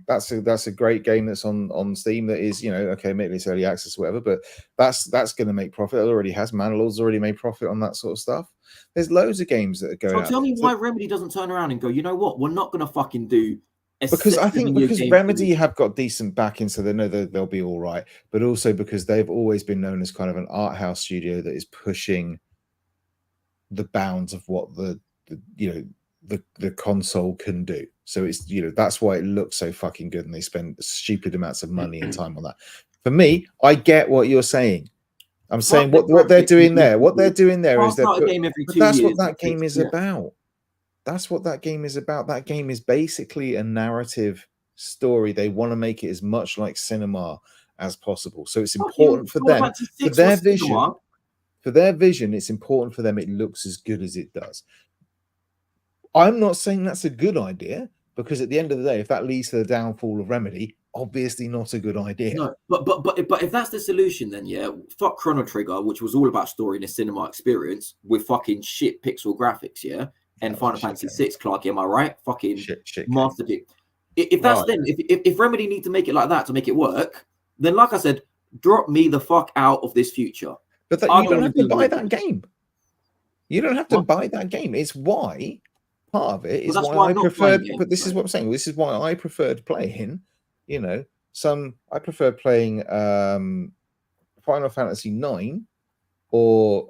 That's a great game that's on Steam. That is, you know, okay, maybe it's early access or whatever, but that's going to make profit. It already has. Manalord's already made profit on that sort of stuff. There's loads of games that are going. So tell me why Remedy doesn't turn around and go, you know what, we're not going to fucking do. Because I think Remedy have got decent backing, so they know that they'll be all right. But also because they've always been known as kind of an art house studio that is pushing the bounds of what the console can do. So it's, you know, that's why it looks so fucking good, and they spend stupid amounts of money and time on that. For me, I get what you're saying. I'm saying what they're doing there. What they're doing there is that's what that game is about. That's what that game is about. That game is basically a narrative story. They want to make it as much like cinema as possible. So it's important for them, for their vision. For their vision, it's important for them it looks as good as it does. I'm not saying that's a good idea, because at the end of the day, if that leads to the downfall of Remedy, obviously not a good idea. No, but if that's the solution, then fuck Chrono Trigger, which was all about story and a cinema experience with fucking shit pixel graphics, and Final Fantasy 6, Clark, am I right? Fucking shit masterpiece. If that's then, if Remedy need to make it like that to make it work, then like I said, drop me the fuck out of this future. But you don't have to buy that game. You don't have to buy that game. It's why part of it is why I preferred. But this is what I'm saying. This is why I preferred playing. You know, I prefer playing Final Fantasy 9 or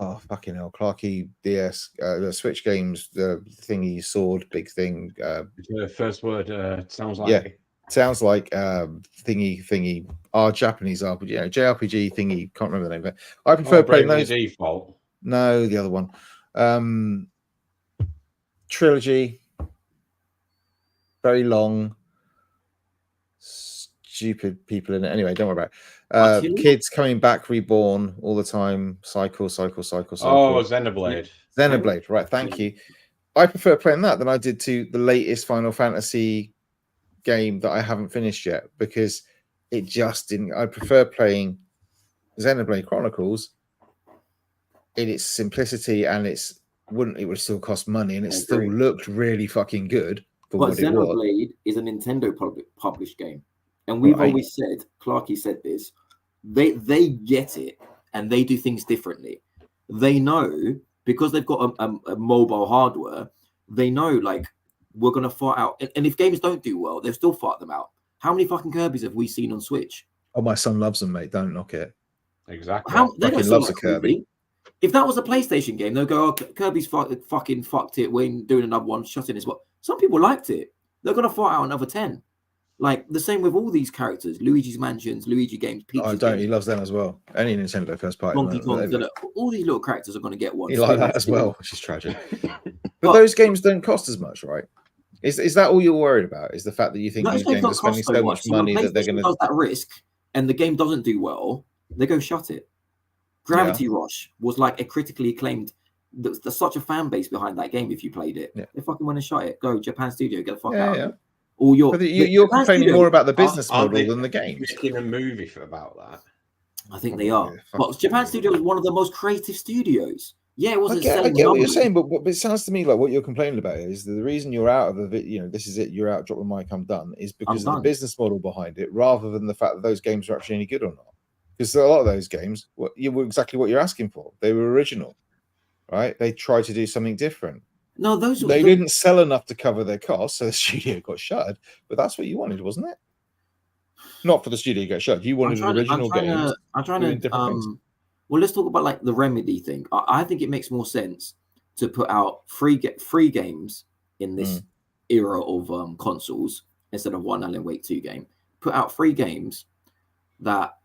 oh fucking hell, Clarky DS, the Switch games, the thingy sword, big thing. The first word sounds like sounds like thingy. Our Japanese RPG, JRPG thingy. Can't remember the name of it. I prefer playing those. Default. No, the other one. Trilogy. Very long. Stupid people in it. Anyway, don't worry about it. Kids coming back reborn all the time. Cycle. Oh, Xenoblade. Xenoblade, right. Thank you. I prefer playing that than I did to the latest Final Fantasy game that I haven't finished yet, because it just didn't. I prefer playing Xenoblade Chronicles, in its simplicity and it would still cost money, and it still looked really fucking good for But what it was. Xenoblade is a Nintendo published game, and we've always said, Clarky said this, they get it, and they do things differently. They know, because they've got a mobile hardware, they know, like, we're going to fight out. And if games don't do well, they'll still fight them out. How many fucking Kirby's have we seen on Switch? Oh, my son loves them, mate. Don't knock it. Exactly. They fucking loves a Kirby. If that was a PlayStation game, they'll go, oh, Kirby's fucking fucked it. We're doing another one, shut in as well. Some people liked it. They're going to fight out another 10. Like, the same with all these characters. Luigi's Mansions, Luigi Games, Pizza He loves them as well. Any Nintendo first party. Donkey Kong, all these little characters are going to get one. He like that as well, which is tragic. But those games don't cost as much, right? Is that all you're worried about? Is the fact that you think these games are spending so much money that they're going to... does that risk, and the game doesn't do well, they go shut it. Gravity Rush was like a critically acclaimed... There's such a fan base behind that game if you played it. Yeah. They fucking went and shut it. Go, Japan Studio, get the fuck out. Yeah. Or you're complaining more about the business model than the game. Making a movie about that. I think they are. But Japan Studio is one of the most creative studios. Yeah, it wasn't. I get what you're saying, but it sounds to me like what you're complaining about is the reason you're out of it. This is it. You're out. Drop the mic. I'm done. Is because of the business model behind it, rather than the fact that those games are actually any good or not. Because a lot of those games, you were exactly what you're asking for. They were original, right? They tried to do something different. No, they didn't sell enough to cover their costs, so the studio got shuttered. But that's what you wanted, wasn't it? Not for the studio to get shut. You wanted original games. I'm trying to. Well, let's talk about like the Remedy thing. I think it makes more sense to put out free games in this era of consoles instead of one Alan Wake 2 game. Put out free games that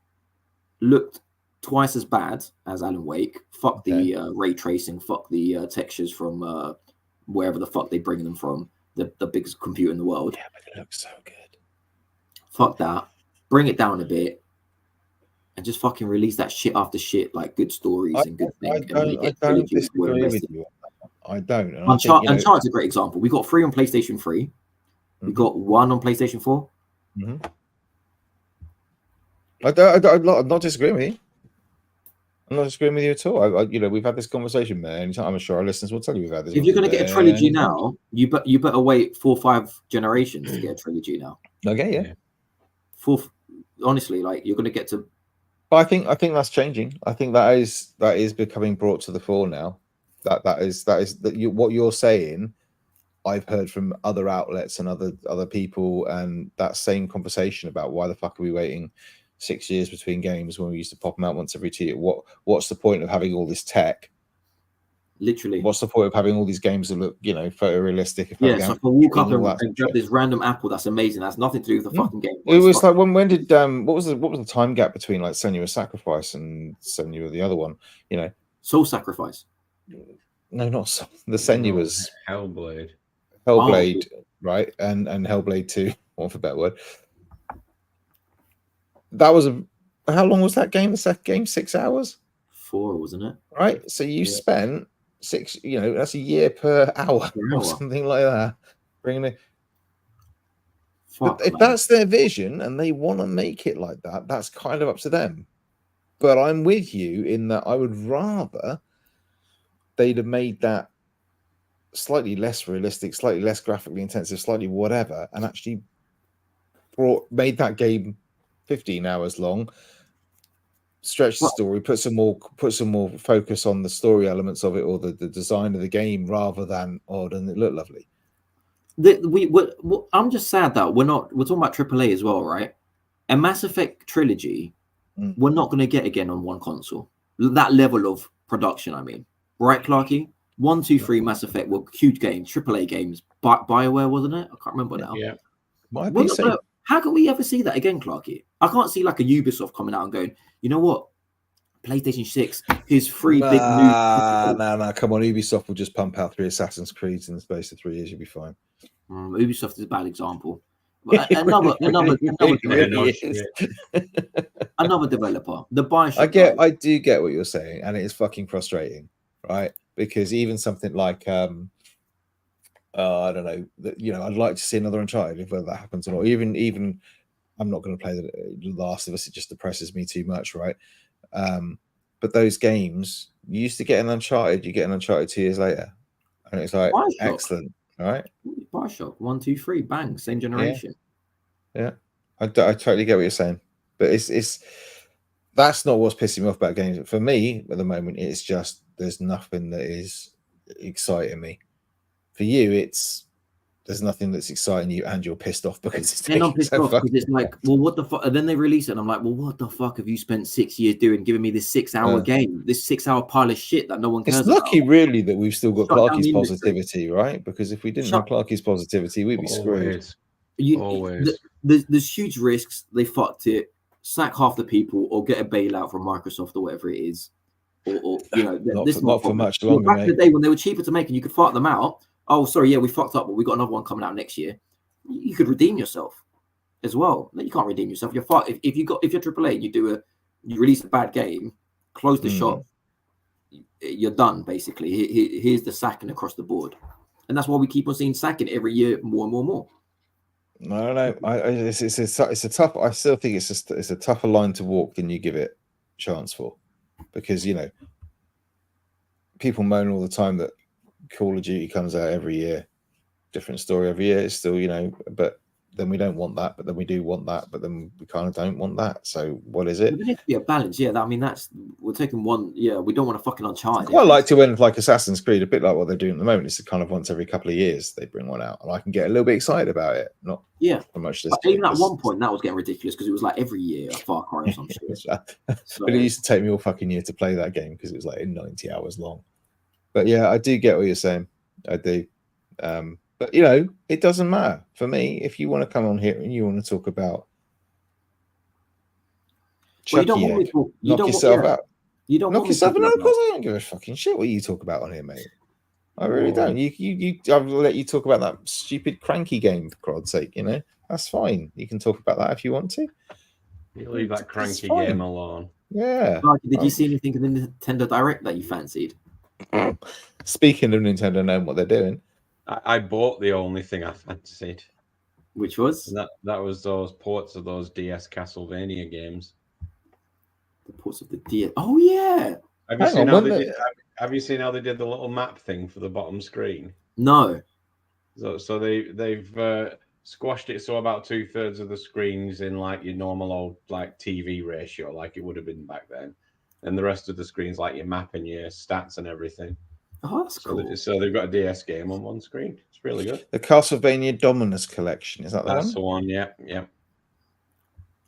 looked twice as bad as Alan Wake. Fuck the ray tracing. Fuck the textures from wherever the fuck they bring them from. The biggest computer in the world. Yeah, but it looks so good. Fuck that. Bring it down a bit. And just fucking release that shit after shit, like good stories and good things. I don't disagree with you. I don't. Uncharted's a great example. We got 3 on PlayStation 3. We got 1 on PlayStation 4. I'm not disagreeing with you. I'm not disagreeing with you at all. We've had this conversation, man. I'm sure our listeners will tell you we've had this. If you're going to get a trilogy now, you better wait 4 or 5 generations to get a trilogy now. Okay, yeah. Honestly, like you're going to get to. But I think that's changing. I think that is becoming brought to the fore now. That is what you're saying. I've heard from other outlets and other people, and that same conversation about why the fuck are we waiting 6 years between games when we used to pop them out once every 2 years? What's the point of having all this tech? Literally, what's the point of having all these games that look, photorealistic? So I can walk up and grab this random apple that's amazing. That's nothing to do with the fucking game. It was like when did what was the time gap between like Senua's Sacrifice and Senua the other one? Soul Sacrifice. No, not Soul. The Senua's Hellblade, right? And Hellblade 2, one for a better word. That was how long was that game? The second game, 6 hours. 4, wasn't it? Right. So you spent 6. That's a year per hour or something like that. Bringing it. If that's their vision and they want to make it like that, that's kind of up to them. But I'm with you in that I would rather they'd have made that slightly less realistic, slightly less graphically intensive, slightly whatever, and actually made that game 15 hours long. Stretch the story, put some more focus on the story elements of it or the design of the game rather than doesn't it look lovely? I'm just sad that we're talking about AAA as well, right? A Mass Effect trilogy, we're not going to get again on one console. That level of production, I mean, right, Clarky? 1, 2, 3 Mass Effect were huge games, AAA games. BioWare, wasn't it? I can't remember now. Yeah, how can we ever see that again, Clarky? I can't see like a Ubisoft coming out and going, you know what? PlayStation 6, here's 3 big new. No, come on. Ubisoft will just pump out 3 Assassin's Creeds in the space of 3 years. You'll be fine. Ubisoft is a bad example. Another developer. The Bioshock. I do get what you're saying, and it is fucking frustrating, right? Because even something like I don't know, I'd like to see another Uncharted if whether that happens or not. Even I'm not going to play the Last of Us. It just depresses me too much, right? But those games, you used to get an Uncharted, you get an Uncharted 2 years later, and it's like Bioshock. excellent, all right? Bioshock 1, 2, 3, bang, same generation. Yeah, I totally get what you're saying, but it's that's not what's pissing me off about games. For me, at the moment, it's just there's nothing that is exciting me. For you, there's nothing that's exciting you, and you're pissed off because it's And I'm taking pissed so off fucking. because it's like, well, what the fuck? And then they release it, and I'm like, well, what the fuck have you spent 6 years doing, giving me this 6-hour game, this 6-hour pile of shit that no one cares It's lucky, about? really, that we've still got Shut down Clarky's the industry. positivity, right? Because if we didn't have Clarky's positivity, we'd be screwed. Always. There's huge risks. They fucked it. Sack half the people, or get a bailout from Microsoft or whatever it is, or you know, not for much longer, back mate. in the day when they were cheaper to make and you could fart them out. Oh, sorry, yeah, we fucked up, but we got another one coming out next year. You could redeem yourself as well. No, you can't redeem yourself. You're far, if you're AAA, you release a bad game, close the shop, you're done basically. Here's the sacking across the board, and that's why we keep on seeing sacking every year, more and more and more. I don't know. It's a tough. I still think it's a tougher line to walk than you give it chance for, because you know people moan all the time that Call of Duty comes out every year, different story every year. It's still, you know, but then we don't want that, but then we do want that, but then we kind of don't want that. So what is it? There needs to be a balance. Yeah, I mean we're taking one. Yeah, we don't want to fucking Uncharted. I quite like to end like Assassin's Creed, a bit like what they're doing at the moment. It's kind of once every couple of years they bring one out, and I can get a little bit excited about it. Not so much this. Even at one point that was getting ridiculous because it was like every year a Far Cry or some shit. But it used to take me all fucking year to play that game because it was like 90 hours long. But yeah, I do get what you're saying. I do. But you know, it doesn't matter for me. If you want to come on here and you want to talk about Chucky Egg, knock yourself out. You don't knock yourself out. No, of course I don't give a fucking shit what you talk about on here, mate. I really don't. I'll let you talk about that stupid cranky game for God's sake. You know, that's fine. You can talk about that if you want to. You leave that cranky game alone. Yeah. Did you see anything in the Nintendo Direct that you fancied? Speaking of Nintendo knowing what they're doing, I bought the only thing I fancied. Which was? And that was those ports of those DS Castlevania games. The ports of the DS. Oh yeah. Have you seen how they did the little map thing for the bottom screen? No. So they've squashed it so about 2/3 of the screens in like your normal old like TV ratio, like it would have been back then, and the rest of the screens like your map and your stats and everything. Oh, that's cool. So they've got a DS game on one screen. It's really good. The Castlevania Dominus Collection, is that the one? That's the one. Yeah.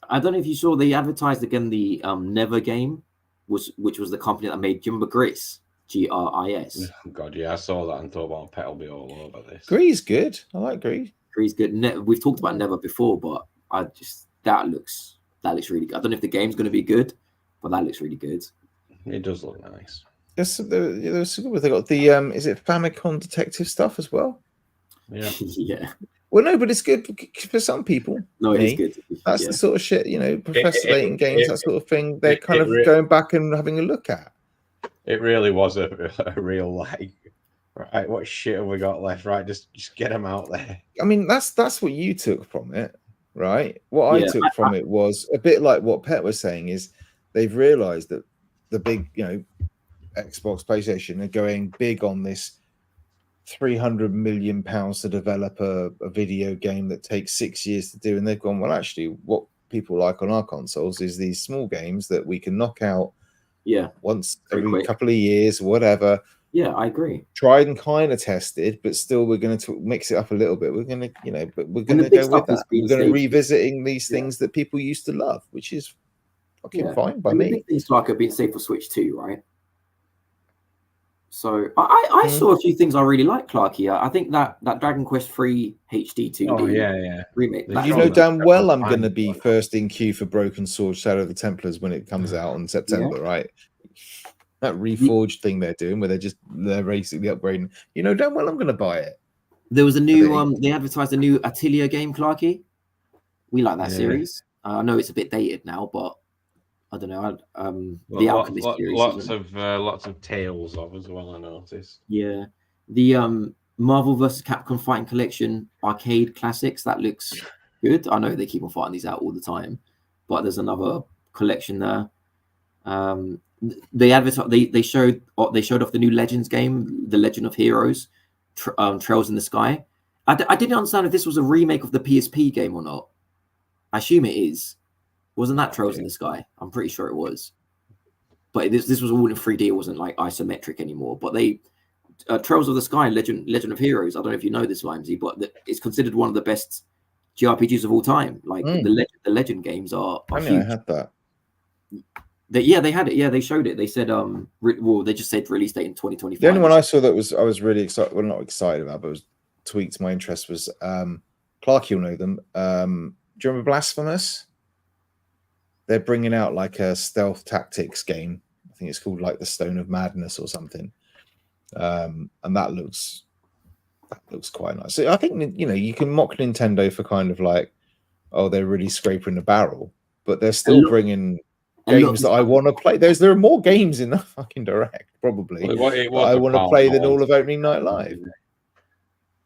I don't know if you saw they advertised again the Never game, which was the company that made. Do you remember Gris? GRIS. Oh, God, yeah, I saw that and thought, well, Pet will be all over this. Gris good. I like Gris. Gris good. We've talked about Never before, but that looks really good. I don't know if the game's going to be good, but that looks really good. It does look nice. They got the is it Famicom Detective stuff as well? Yeah. Yeah. Well, no, but it's good for some people. No, it is good. That's the sort of shit, you know, Professor Layton games, that sort of thing. They're kind of going back and having a look at. It really was a real like, right? What shit have we got left? Right, just get them out there. I mean, that's what you took from it, right? What I took from it was a bit like what Pet was saying is they've realised that the big, you know, Xbox, PlayStation are going big on this £300 million to develop a video game that takes 6 years to do, and they've gone, well, actually, what people like on our consoles is these small games that we can knock out once every couple of years, whatever. Yeah, I agree. Tried and kind of tested, but still we're going to mix it up a little bit. We're going to, you know, but we're going to go with that. We're going to revisiting these things that people used to love, which is fucking fine by me. Things like have been safe for Switch 2, right? So I saw a few things I really like, Clarky. I think that Dragon Quest 3 HD 2D remake. You know damn well I'm going to be first in queue for Broken Sword Shadow of the Templars when it comes out in September, right? That reforged thing they're doing where they're basically upgrading. You know damn well I'm going to buy it. There was a new they advertised a new Atelier game, Clarky. We like that series. I know it's a bit dated now, but I don't know. The Alchemist series. Lots of tales of as well, I noticed. Yeah. The Marvel vs. Capcom Fighting Collection arcade classics, that looks good. I know they keep on fighting these out all the time, but there's another collection there. They advertised. They showed off the new Legends game, The Legend of Heroes, Trails in the Sky. I didn't understand if this was a remake of the PSP game or not. I assume it is. Wasn't that Trails in the Sky? I'm pretty sure it was. But this was all in 3D. It wasn't like isometric anymore. But they Trails of the Sky, Legend of Heroes. I don't know if you know this, Vimesy, but it's considered one of the best JRPGs of all time. Like the Legend games are huge. I had that. They had it. Yeah, they showed it. They said they just said release date in 2025. The only one I saw that I was really excited. Well, not excited about, but was tweaked my interest was Clark. You'll know them. Do you remember Blasphemous? They're bringing out like a stealth tactics game. I think it's called like the Stone of Madness or something. And that looks quite nice. So I think you can mock Nintendo for kind of like, oh, they're really scraping the barrel, but they're still bringing games that I want to play. There are more games in the fucking Direct, probably. I want to play than all of Opening Night Live.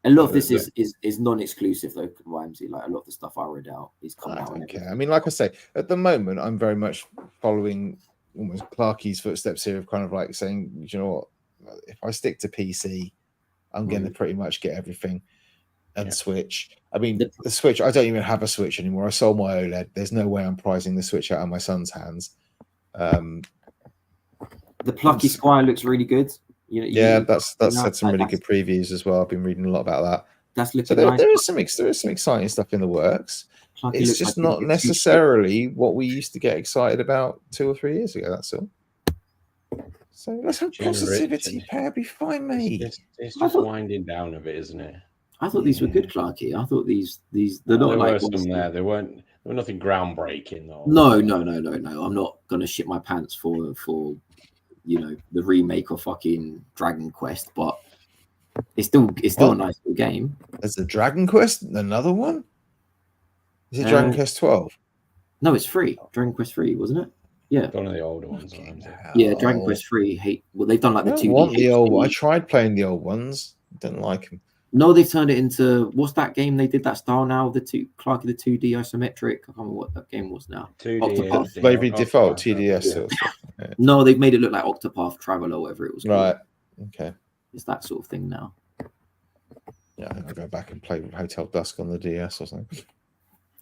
A lot of this is non-exclusive though, Vimesy. Like a lot of the stuff I read out is coming out. Okay, I mean, like I say, at the moment, I'm very much following almost Clarky's footsteps here of kind of like saying, you know what, if I stick to PC, I'm going to pretty much get everything. And Switch. I mean, the Switch, I don't even have a Switch anymore. I sold my OLED. There's no way I'm prizing the Switch out of my son's hands. The Plucky Squire looks really good. That's had some really good previews as well. I've been reading a lot about that. That's looking nice. There is some exciting stuff in the works. It's just not necessarily what we used to get excited about 2 or 3 years ago. That's all. So let's have positivity, pair. Be fine, mate. It's just winding down a bit, isn't it? I thought these were good, Clarky. I thought these they're not like some there. There were nothing groundbreaking though. No. I'm not gonna shit my pants for the remake of fucking Dragon Quest, but it's still a nice little game. There's a Dragon Quest, another one. Is it Dragon Quest 12? No, it's free. Dragon Quest 3, wasn't it? Yeah, one of the older ones. Yeah, Dragon Quest 3. They've done like the 2D. Want the old? I tried playing the old ones. Didn't like them. No, they've turned it into what's that game they did that style now? The 2D isometric. I can't remember what that game was now. 2D. Maybe default TDS. Yeah. No, they've made it look like Octopath Traveler, whatever it was called. Right. Okay. It's that sort of thing now. Yeah, I think I'll go back and play Hotel Dusk on the DS or something.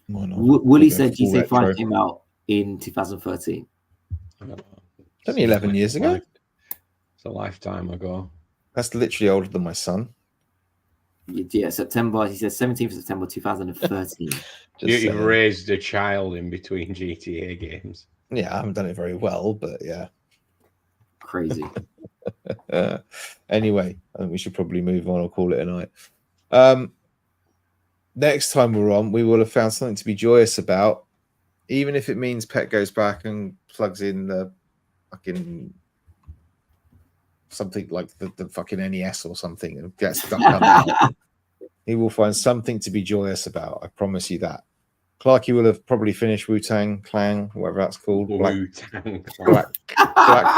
Why not? Willie said GTA 5 came out in 2013. It's only 11 years ago. It's a lifetime ago. That's literally older than my son. Yeah, September. He says 17th September 2013. You've raised a child in between GTA games. Yeah, I haven't done it very well, but yeah. Crazy. Anyway, I think we should probably move on or call it a night. Next time we're on, we will have found something to be joyous about, even if it means Pet goes back and plugs in the something like the fucking NES or something and gets stuck up. He will find something to be joyous about. I promise you that. Clarky will have probably finished Wu-Tang Clan, whatever that's called. Black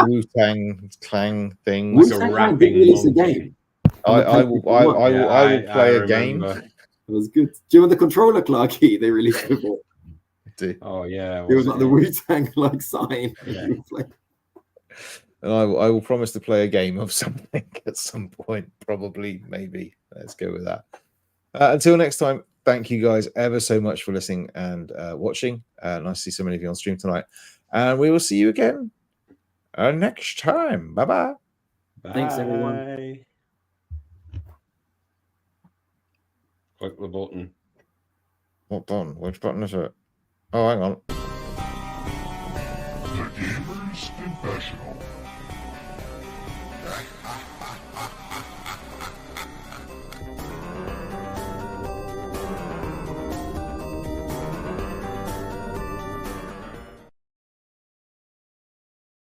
Wu-Tang Clan thing. Wu-Tang release a game. I will play a game. It was good. Do you remember the controller, Clarky? They released before. Oh yeah. It was like the Wu-Tang like sign. Yeah. And I will promise to play a game of something at some point, probably, maybe. Let's go with that. Until next time, thank you guys ever so much for listening and watching. Nice to see so many of you on stream tonight. And we will see you again next time. Bye-bye. Thanks, everyone. Click the button. What button? Which button is it? Oh, hang on. The Gamer's Confessional.